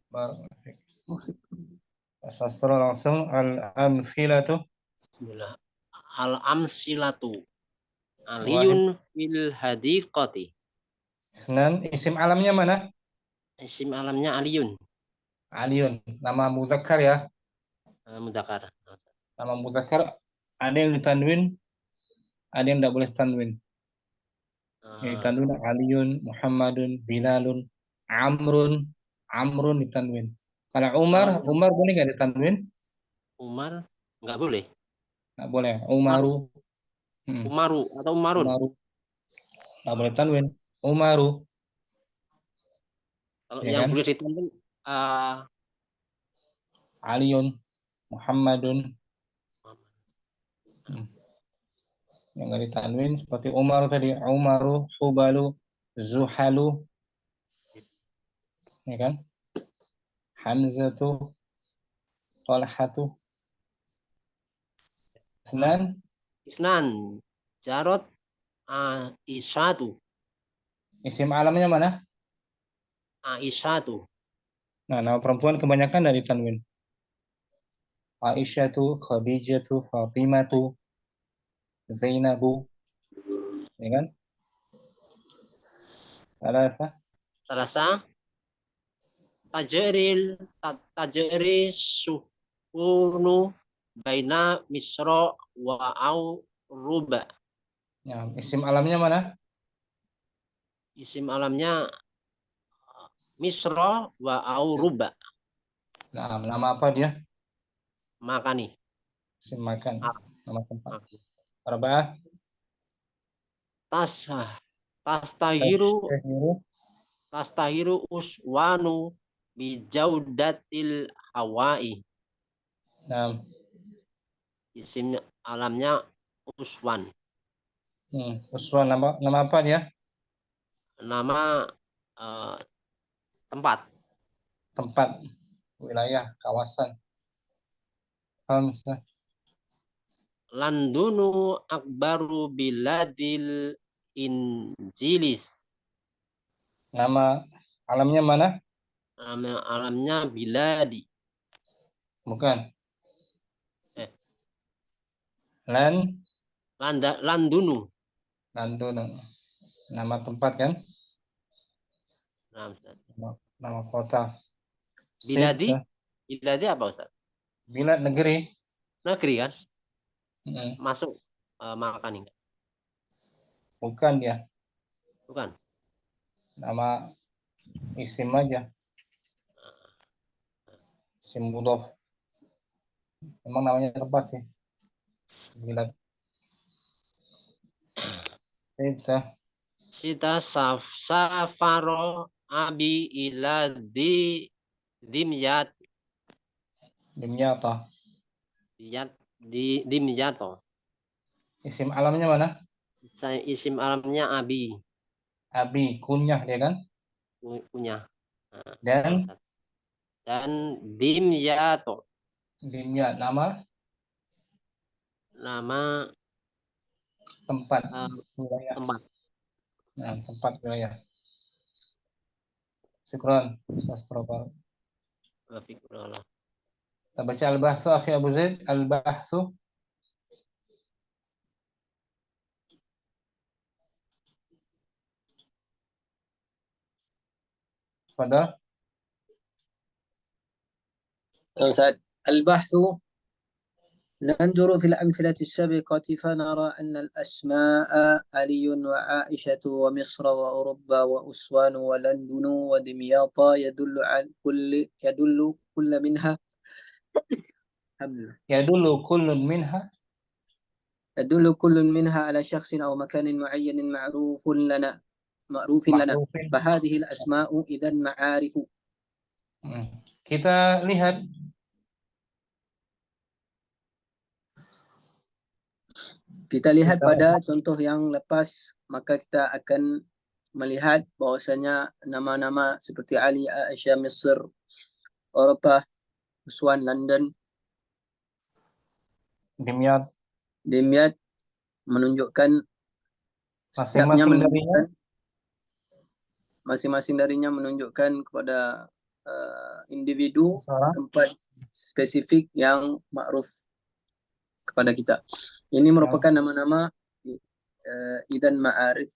Barakallahu. Sastra langsung al-amthilatu. Bismillah. Al-amsilatu. Wahid. Aliyun fil hadiqati. Isnan. Isim alamnya mana? Isim alamnya aliyun. Aliun. Nama muzakkar ya. Mudzakkar. Nama muzakkar ada yang ditanwin, ada yang tidak boleh tanwin. Yang ditanwin Aliun, Muhammadun, Bilalun, Amrun ditanwin. Kalau Umar boleh nggak ditanwin? Umar nggak boleh. Nggak boleh. Umaru. Umaru atau Umarun. Umaru. Nggak boleh tanwin. Umaru. Kalau Ya yang kan? boleh ditanwin Aliun, Muhammadun. Yang nggak ditanwin seperti Umar tadi. Umaru, Hubalu, Zuhalu. Ya kan? Hamzatu, Talhatu. Isnan Jarot Aisyatu. Isim alamnya mana? Aisyatu. Nah, nama perempuan kebanyakan dari tanwin. Aisyatu, Khadijatu, Fatimatu, Zainabu. Ya kan? Ada Salasa tajri sufunu baina Misra wa Ruba. Ya, isim alamnya mana? Isim alamnya Misra wa Ruba. Nah, nama apa dia? Makani. Isim makan. Nama tempat. Makani. Arba'ah. Tastahiru uswanu bijaudatil hawai. Nah, Isim alamnya Uswan. Uswan nama apa dia? Nama tempat. Tempat, wilayah, kawasan. Hamzah. Landunu akbaru biladil Injilis. Nama alamnya mana? Nama alamnya Biladi. Bukan. Landunu. Landunu. Nama tempat kan? Nama kota. Biladi. Biladi apa Ustaz? Bilad negeri. Negeri kan? Masuk makan ini. Bukan dia. Bukan. Nama isim aja. Isim mudhof. Emang namanya tempat sih. Bilad. Sita safaro abi ila dimyat. Dimyata. Dimyato. Isim alamnya mana? Isim alamnya abi. Abi, kunyah dia kan? Kunyah. Dan Dimyato. Dimyat nama? Nama tempat eh, wilayah. tempat. Nah, tempat wilayah. Syukran, sastra Pak. Wafiqullah. Kita baca al-bahsu akhi Abu Zaid, al-bahsu. Fadal. Ustaz, al-bahthu ننظر في الأمثلة السابقة فنرى أن الأسماء علي وعائشة ومصر وأوروبا وأسوان ولندن ودمياط يدل كل منها الحمد لله. يدل كل منها على شخص أو مكان معين معروف لنا Ma'rufin. فهذه الأسماء إذا معارف. Kita lihat pada contoh yang lepas, maka kita akan melihat bahwasanya nama-nama seperti Ali, Aisyah, Mesir, Eropa, Uswan, London, Dimyat menunjukkan masing-masing darinya menunjukkan kepada individu tempat spesifik yang ma'ruf kepada kita. Ini merupakan nama-nama idan ma'arif,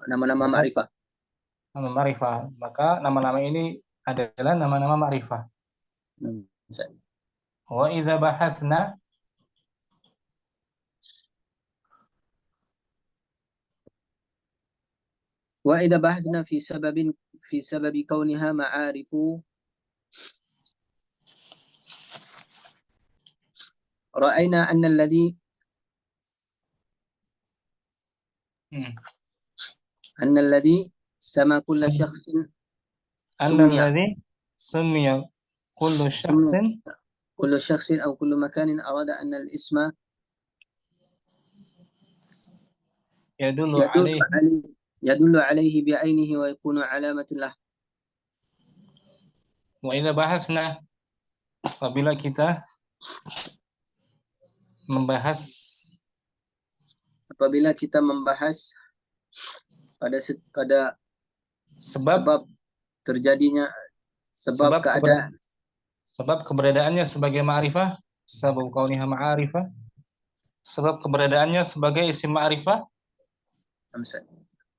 nama-nama ma'rifah. Nama ma'rifah. Maka nama-nama ini adalah nama-nama ma'rifah. Wa idza bahatsna في سبب كونها معارف رأينا أن الذي سمى كل شخص سمي كل شخص أو كل مكان أراد أن الاسم يدل عليه بعينه ويكون علامة له. وإذا بحثنا apabila kita membahas pada sebab terjadinya sebab keberadaannya sebagai ma'rifah, sebab kauniha ma'arifah, sebab keberadaannya sebagai isim ma'rifah,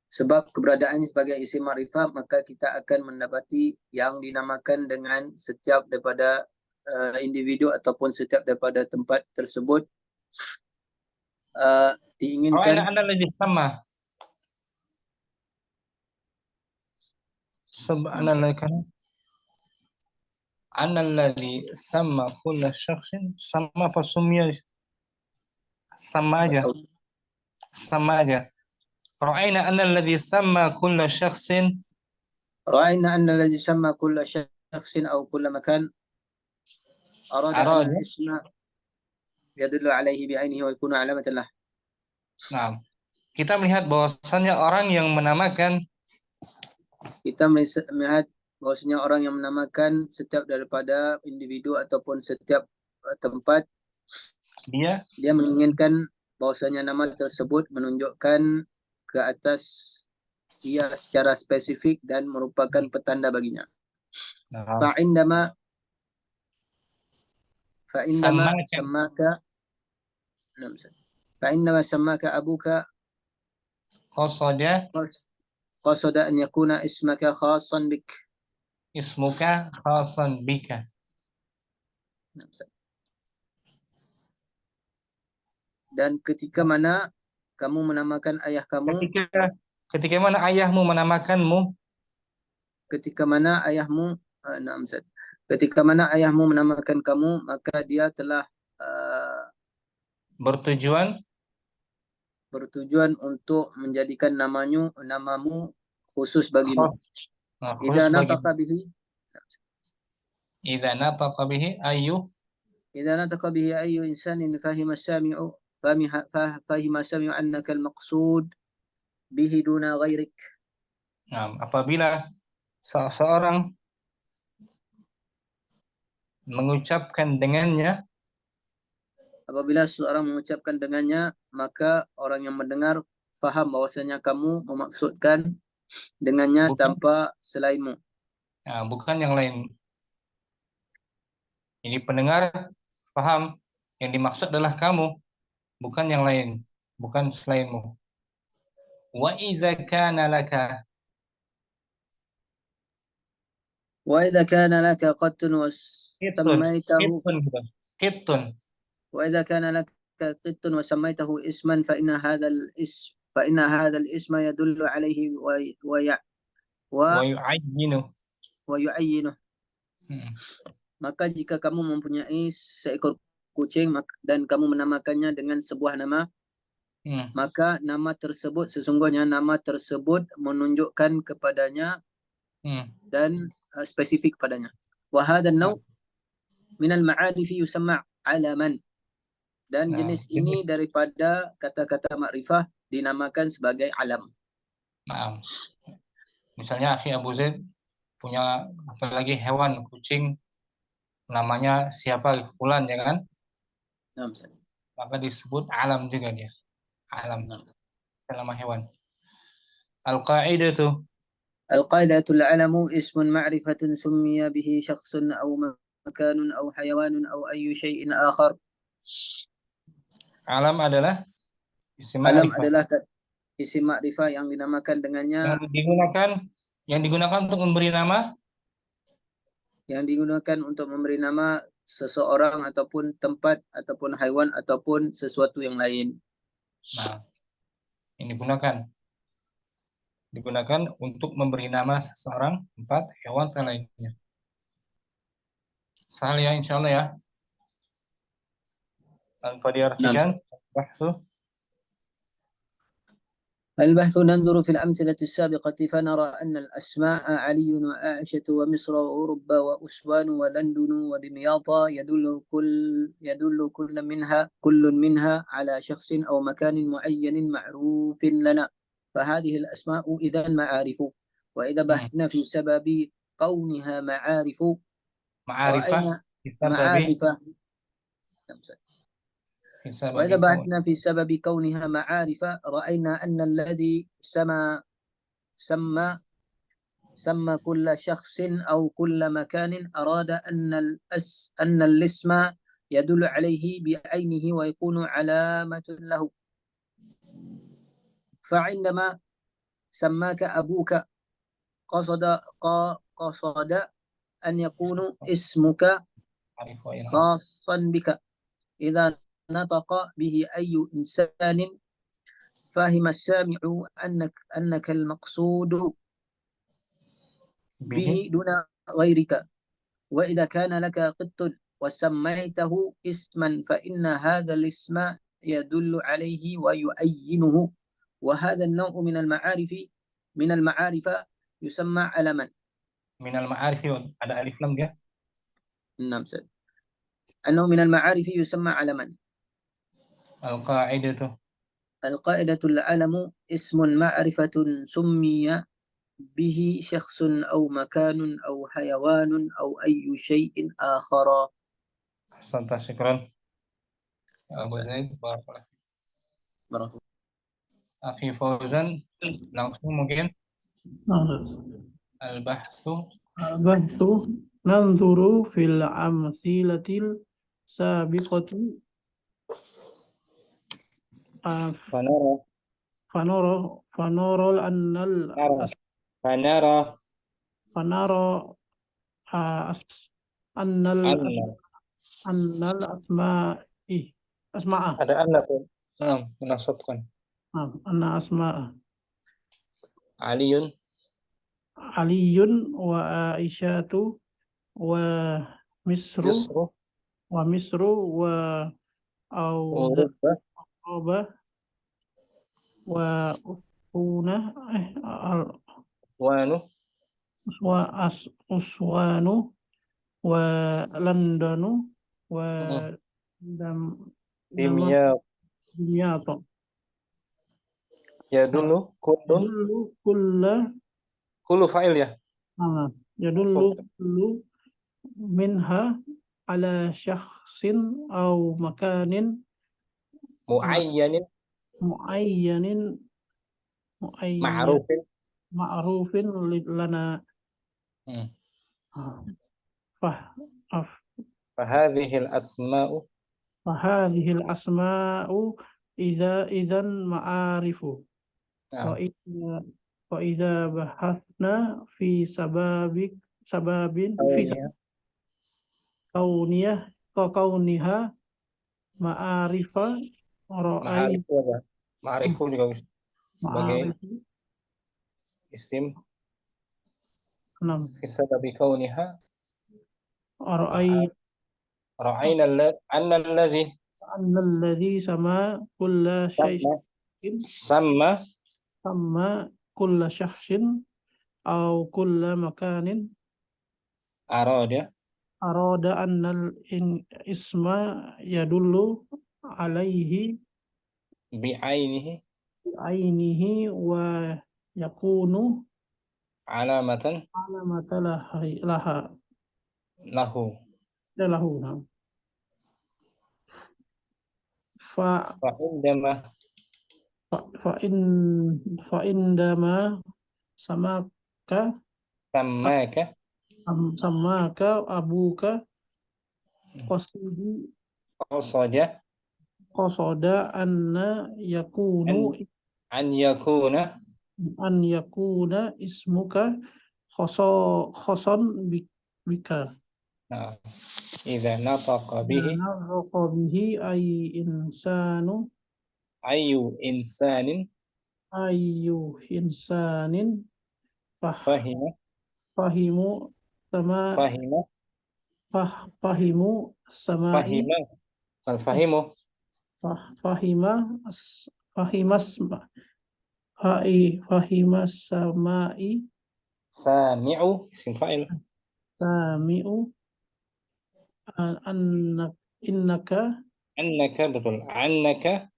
sebab keberadaannya sebagai isim ma'rifah, maka kita akan mendapati yang dinamakan dengan setiap daripada individu ataupun setiap daripada tempat tersebut diinginkan Annalladzi sama kulla syakhsin sama fasumya sama aja. Ra'ayna annalladzi sama kulla syakhsin أو كل مكان أراد أن الاسم يدل عليه بعينه ويكون علامة له. Nah, kita melihat bahwasannya orang yang menamakan setiap daripada individu ataupun setiap tempat, dia menginginkan bahwasanya nama tersebut menunjukkan ke atas dia secara spesifik dan merupakan petanda baginya. فإنما سماك أبوك قصد أن يكون اسمك خاصا بك. Dan ketika mana kamu menamakan ayah kamu, ketika mana ayahmu menamakanmu, ketika mana ayahmu menamakan kamu, maka dia telah bertujuan untuk menjadikan namamu khusus bagimu. Idza nataqa bihi ayyu insanin fahima sami'u annaka al-maqsud bihi duna ghairik. Apabila seseorang mengucapkan dengannya apabila seseorang mengucapkan dengannya, maka orang yang mendengar faham bahwasanya kamu memaksudkan dengannya Bukan, tanpa selainmu. bukan yang lain. Ini pendengar paham yang dimaksud adalah kamu, bukan yang lain, bukan selainmu. Wa iza kana laka, وإذا كان لك قط kitun, وسميته kitun, bukan. Kitun. وإذا كان لك قط وسميته اسما فإن هذا الاسم يدل عليه Wa yu'ayyinu. ويعينه. Hmm. Maka jika kamu mempunyai seekor kucing dan kamu menamakannya dengan sebuah nama, maka nama tersebut sesungguhnya nama tersebut menunjukkan kepadanya dan spesifik padanya. Wa hadha an-naw' min al-ma'arif yusamma 'alaman. Dan jenis ini daripada kata-kata makrifah dinamakan sebagai alam. Nah, misalnya akhi Abu Zaid punya apalagi hewan kucing namanya siapa, Fulan, ya kan? Nah, Maka disebut alam juga dia. Alam. Nama hewan. Al-qa'idatu. Al-qaidatul alamu ismun ma'rifatun summiya bihi syakhsun aw makanun aw hayawanun aw ayyu syai'in akhar. Alam adalah isim Alam ma'rifah. adalah isim ma'rifah yang dinamakan dengannya, yang digunakan untuk memberi nama, yang digunakan untuk memberi nama seseorang ataupun tempat ataupun haiwan ataupun sesuatu yang lain. nah, yang digunakan untuk memberi nama seseorang, tempat, hewan, dan lainnya. Sahal ya, insyaallah ya. Tanpa diartikan, bahsu. البحث ننظر في الأمثلة السابقة فنرى أن الأسماء علي وعائشة ومصر وأوروبا وأسوان ولندن ودمياط يدل كل منها على شخص أو مكان معين معروف لنا، فهذه الأسماء إذا معارف. وإذا بحثنا في سبب كونها معارف رأينا وإذا بحثنا في سبب كونها معارف رأينا أن الذي سمى كل شخص أو كل مكان أراد أن الاسم يدل عليه بعينه ويكون علامة له. فعندما سماك أبوك قصد أن يكون اسمك خاصا بك. إذا نطق به أي إنسان فهم السامع أنك المقصود به دون غيرك. وإذا كان لك قط وسميته اسما فإن هذا الاسم يدل عليه ويعينه. وهذا النوع من المعارف يسمى علما. من المعارف ada alif lam dia. نعم سيد. أنه من المعارف يسمى علما. القاعدة العلم اسم معرفة سمي به شخص أو مكان أو حيوان أو أي شيء آخر. أحسنت، شكرا Abu Zaid. Barakallahu. Akhi Fauzan, langsung mungkin. Al-bahthu nanzuru fil amsilatil sabiqati fanara annal asma'a ada anna tuh. Menasabkan. Anna asma'a Aliyun wa Aisyatu wa Misru wa Auba wa Usuna Uswanu wa Londonu wa Dimyat. Ya dulu kullu fa'il ya. Ya dulu kullu minha على شخص أو مكان معين معين معين معروف. معروف لنا. مم. فه- فهذه الأسماء فهذه الأسماء إذا معارف. نعم. وإذا بحثنا في سبب في كونها كونها معارف معارف رأي juga. Ma'arifu juga bisa sebagai معارف isim نعم fi sababi kauniha رأي ra'ayna anna alladhi أن الذي سما كل شيء samma سما كل شخص أو كل مكان arada أراد أن الاسم يدل عليه bi'ainihi بعينه ويكون alamatan علامة لها lahu. نعم. Fa indama فإن فعندما سماك sammaka سماك أبوك qasada قصد أن يكون an yakuna أن يكون اسمك خاصا بك. nah, idza nataqa bihi نطق به أي إنسان ayu insanin أي إنسان fahima فهموا سماء fahima فهموا السماء fahima al fahimu فهم فهم فهم السماء sami'u isim fa'il سامع أن إنك annaka betul annaka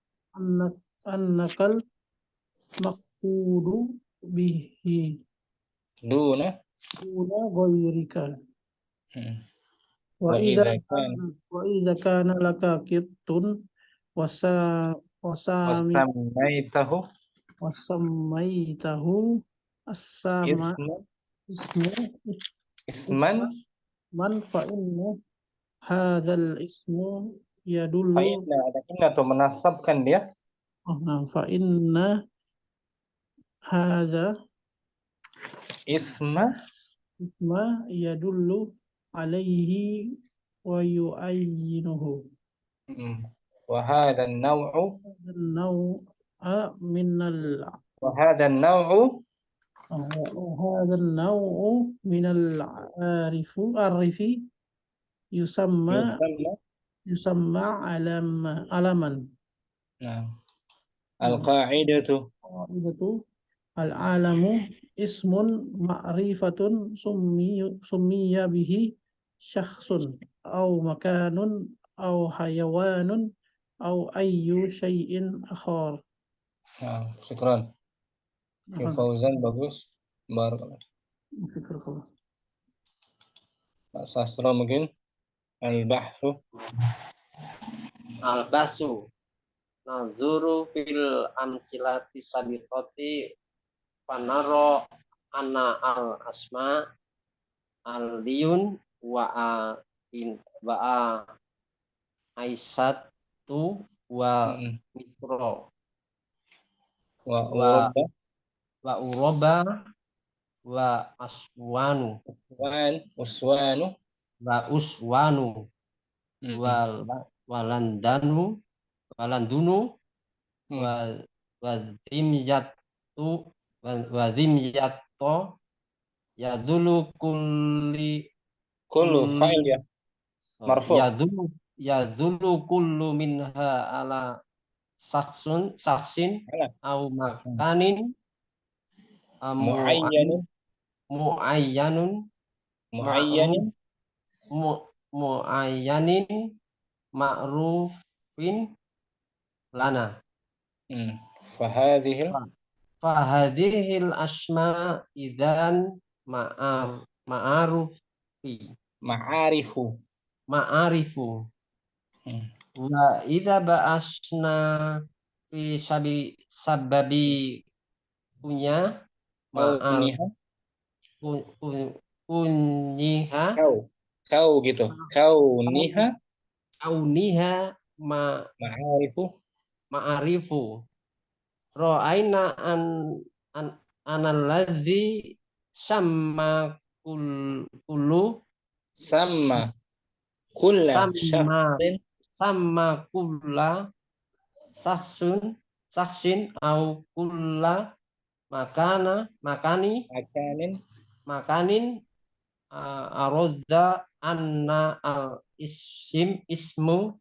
أنك المقصود به duna دون غيرك. wa وإذا كان لك قط wasammaitahu وسميته السماء اسمه isman من فإن هذا الاسم يدل fa'inna ada inna tuh menasabkan dia فإن هذا isma اسم يدل عليه ويعينه. wa hadha an-naw'u النوع من وهذا النوع هذا النوع من العارف يسمى يسمى علما. نعم القاعدة قاعدة العالم اسم معرفة سمي به شخص أو مكان أو حيوان أو أي شيء آخر. نعم شكرا Ki Fauzan bagus barakallah. Pak Sastro mungkin al-bahthu Al-basu nazuru fil amsilati sabiqati panaro ana al-asma al-liyun wa aisatu wa mitro wa wa urabba uroba wa aswanu uswanu wa uswanu walandunu wa zimyatu wa zimyato yadulu kullu fa'il ya marfu yadulu kullu minha ala saksin au makanin muayyanun muayyanin ma'rufin lana. Fahadhil asma idzan ma'arufi. Ma'arifu. ma'arifu. Hmm. Wa idza ba'asna fi sababi punya Oh, ma'al niha. kunyiha Kau gitu. Kau niha kauniha ma'arifu. ma'arifu ra'aina an analladzi sama kullu Sama kulla sama syakhsin sama kulla saksin au kulla makanin. makanin arodda anna al ismu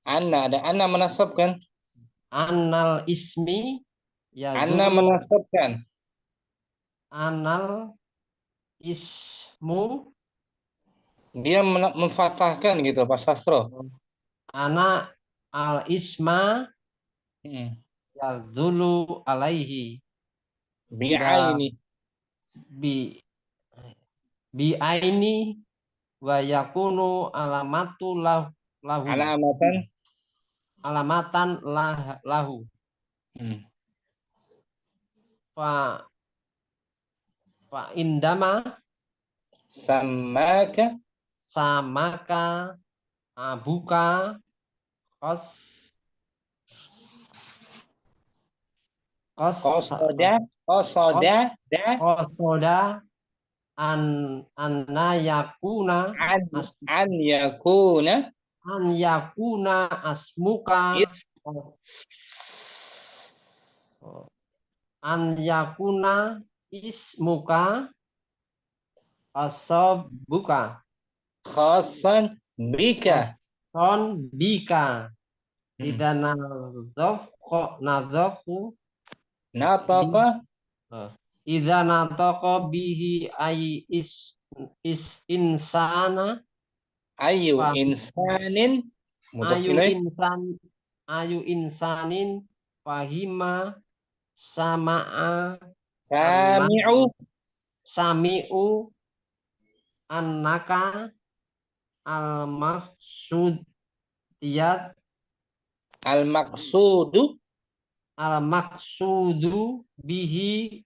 Ada anna menasabkan. annal ismi ya Anna dulu menasabkan. anal ismu Dia memfatahkan gitu Pak Sastro. ana al isma Hmm. ya dulu alaihi da Bi'aini. bi bi aini wa yakunu Alamatan. alamatan lahu Hmm. fa indama Samaka samaka abuka kos kos Qosoda da kosoda anna yakuna an an yakuna an yakuna asmuka is an yakuna ismuka asabuka khassan bika. son bika Hmm. idza nadhafu Nataka idza nataqa bihi ay is insana ayu fa insanin mudhaf ayu ilaih insan ayu insanin fahima sama'a anna sami'u sami'u annaka al maksudiyat al maqsudu al maksudu bihi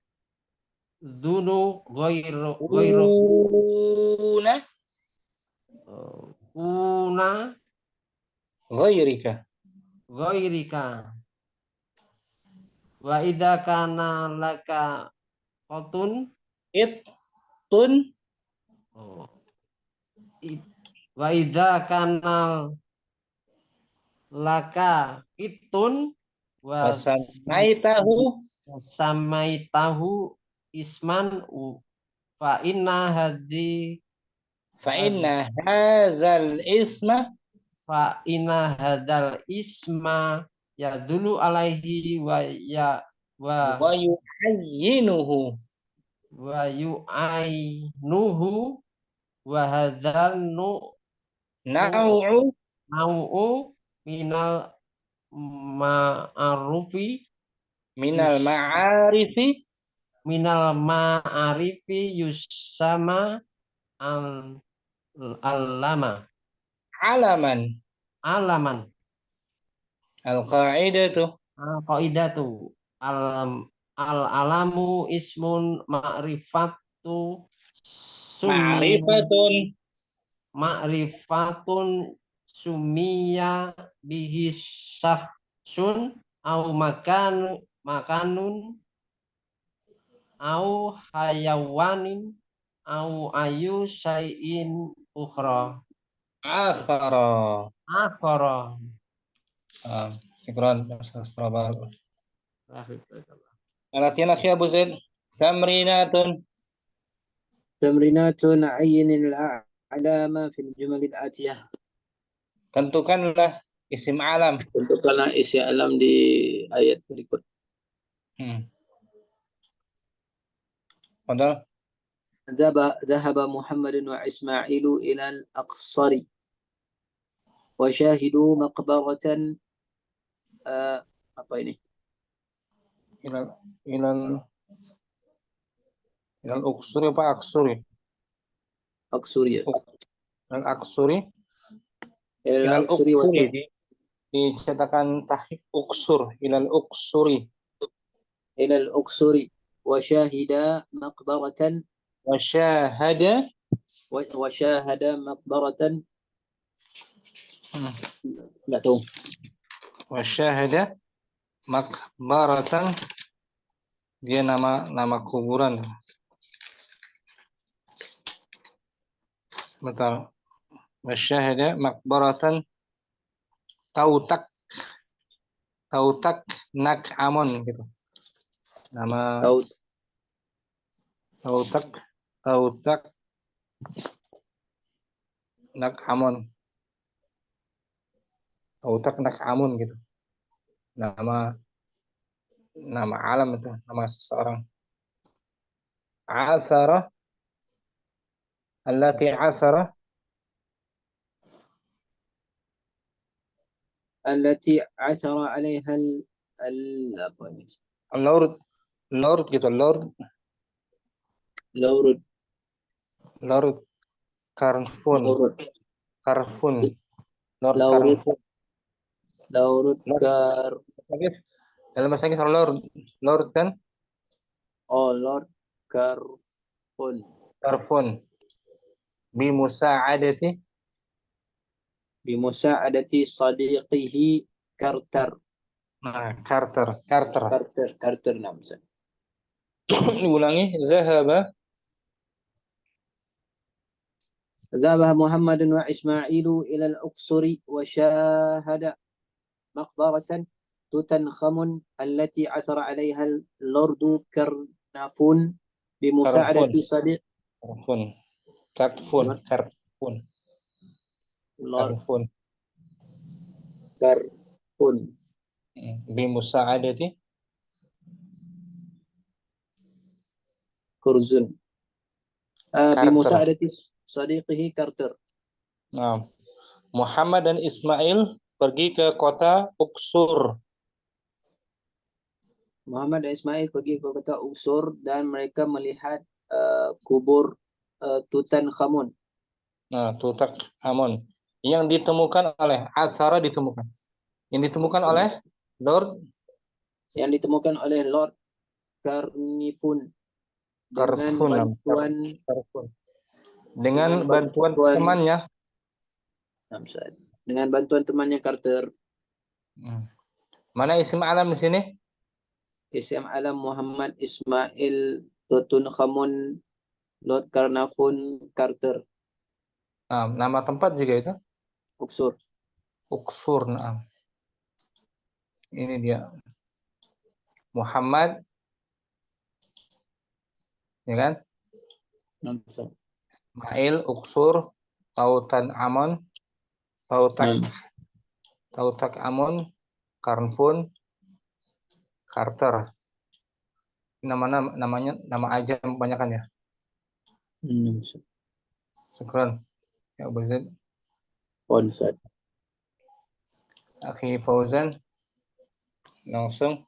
dunu ghairu una kuna ghairika. ghairika wa idza kana laka qatun Ittun wa idza kana laka itun wasamaitahu samaitahu isman fa inna fa inna hadzal isma fa inna hadzal isma yadulu alaihi wa yu'ayyinuhu wa yu'ainuhu wa hadzal nau'u nau'u minal ma'arufi minal ma'arifi minal ma'arifi yusama al alama alaman. alaman Al-qa'idatu qaidatu al alamu ismun ma'rifatu summiya ma'rifatun ma'rifatun summiya bihi syahsun au makanun au hayawanin au ayu syai'in ukhra akhara. akhara. Syukran sastra baru. Latihan akhi Abu Zaid. Tamrinatun. Tamrinatun ayyinil a'lama fil jumalil atiyah. Tentukanlah isim alam. Tentukanlah isi alam di ayat berikut. Padahal ذهب محمد وإسماعيل إلى الأقصر وشاهدوا مقبرة apa ini? ilal uksuri apa aksuri? Aksuri ya. Ilal aksuri Ilal uksuri wa uksuri dicetakan tahqiq uksur, ilal uksuri ilal uksuri wa syahida maqbaratan wa syahada wa syahada maqbaratan hmm, enggak tahu. wa syahada makbaratan, dia nama kuburan. Betul. Wa syahada makbaratan tautak nak amon gitu. Nama Tahu tautak nak amon. Tautak nak amun gitu. Nama alam itu, nama seseorang. Asara allati asara allati asara 'alaiha apa ini? Lord gitu, Laurud Lord Carnfun Laurud Lord Laurud Carnfun. Laurud Lord dalam bahasa Inggris Lord kan Lord Carfun Carnfun bimusa'adati bimusa'adati sadiqihi Carter Carter namanya. diulangi ذهب محمد وإسماعيل إلى الأقصر وشاهد مقبرة توت خمون التي عثر عليها اللورد كرنافون بمساعدة صديق Carnfun لورد كرفون bimusa'adati كرزون Carter. بمساعدة صديقه كارتر. Nah, Muhammad dan Ismail pergi ke kota Uksur. Muhammad dan Ismail pergi ke kota Uksur dan mereka melihat kubur Tutankhamun. Nah, Tutankhamun yang ditemukan oleh Asara ditemukan. Yang ditemukan oleh Lord Carnifun dengan bantuan temannya. Dengan bantuan temannya Carter. Mana isim alam di sini? Isim alam Muhammad Ismail Tutankhamun Lord Carnarvon Carter. Nama tempat juga itu? Uksur. Nah. Ini dia. Muhammad, ya kan? Ismail, Uksur, Tautan Amon, Tautak Amon, Carnfun, Carter. Namanya nama aja kebanyakan ya. Syukran. Ya Ubazid. Akhi Fauzan. Langsung.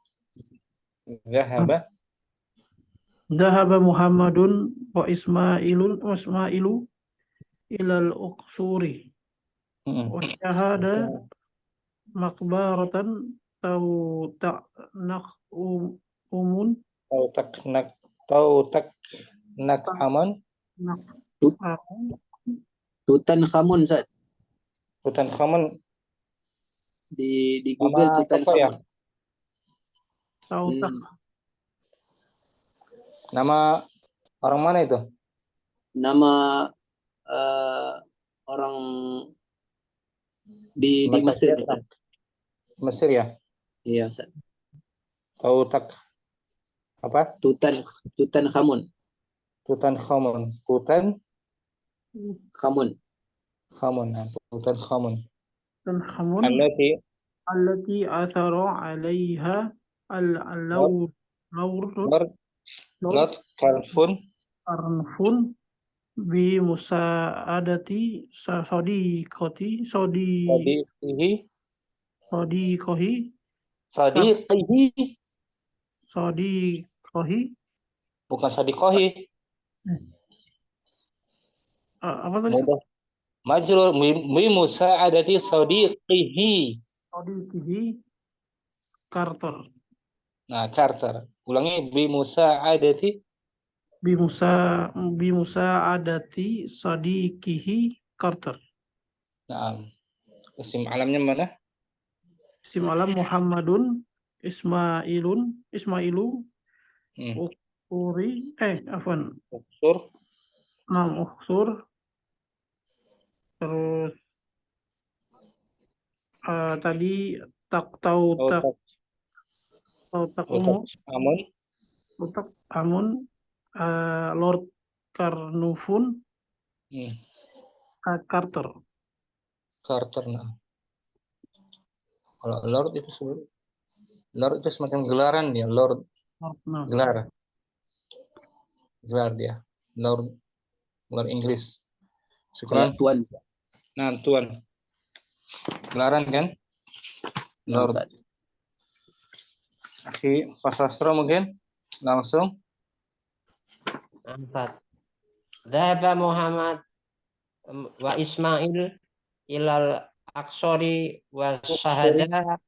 Zahaba Muhammadun wa Ismailu ilal uqsuri wa syahada maqbaratan umun Tautak nak aman Tutankhamun Ustaz. Tutankhamun Di Google Tutankhamun. Nama orang mana itu? Nama orang di Mesir. Mesir ya? Iya, Ustaz. Tautak apa? Tutankhamun. Allati athara 'alaiha Lord Carnarvon bi musa'adati sadiqihi bukan sadiqohi. apa tadi? Majrur bi musa'adati sadiqihi. Sadiqihi Carter. Nah, Carter. Ulangi bi musa'adati. Bimusa adati Sadiqihi Carter. Nah, isim alamnya mana? Isim alam Muhammadun Ismailu Uksuri afwan Uksur. Uksur terus tadi tak tahu tak Otak amun. utak amun Lord Carnufun Carter. Carter. Nah, kalau Lord itu semacam gelaran dia. Lord Nah, gelar dia. Lord Inggris. Ya, Syukran. Tuan. Nah, Tuan. Gelaran kan? Ya, Lord. Ustaz. Oke, Pak Sastro mungkin langsung. 4. Dhaba Muhammad wa Ismail ilal aksori wa syahada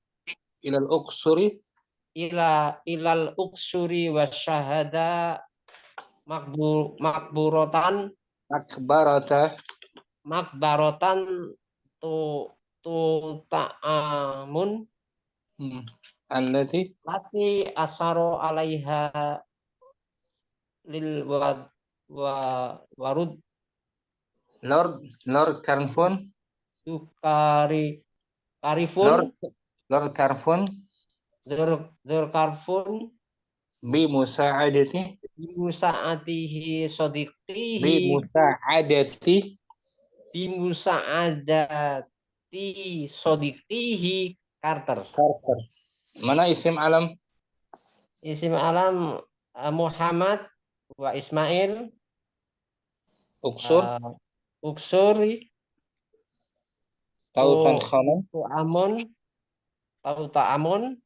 Ilal uksuri. ilal uksuri wa syahada makburotan makbarotan tu ta'amun Allati lati asaro alaiha lil warud Lord Carnfon. karifun Lord Carnfon karfun bi musa'adati bimusa'atihi sodiqihi bimusa'adati sodiqihi Carter. Mana isim alam? Isim alam Muhammad wa Ismail Uksur. Uksuri Tautan khaman. Ta'amun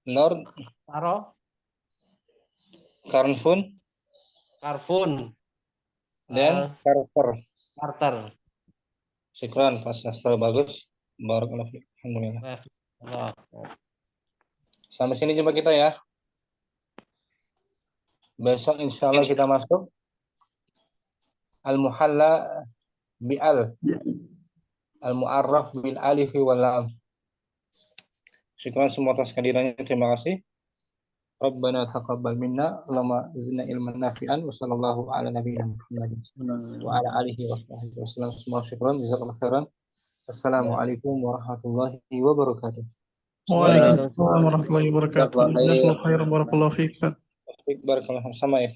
Lord Taro Carnfon Karfun dan Carter. Syukran, Pak Sastro, bagus. Barakallahu fiik. Alhamdulillah. Sampai sini jumpa kita ya. Besok insya Allah kita masuk Al-Muhalla bi'al. Al-Mu'arraf bil alif wal lam. Syukran semua atas kehadirannya. Terima kasih. Rabbana taqabbal minna. Allahumma zidna ilman nafi'an. Wa sallallahu ala nabiyyina Muhammadin wa ala alihi wa sahbihi wasallam. Semua syukran. Jazakallahu khairan. Assalamualaikum warahmatullahi wabarakatuh. Waalaikumsalam warahmatullahi wabarakatuh. Jazakallahu khair. Jazakallahu khairan barakallahu fiik. Barakallahu sama ya.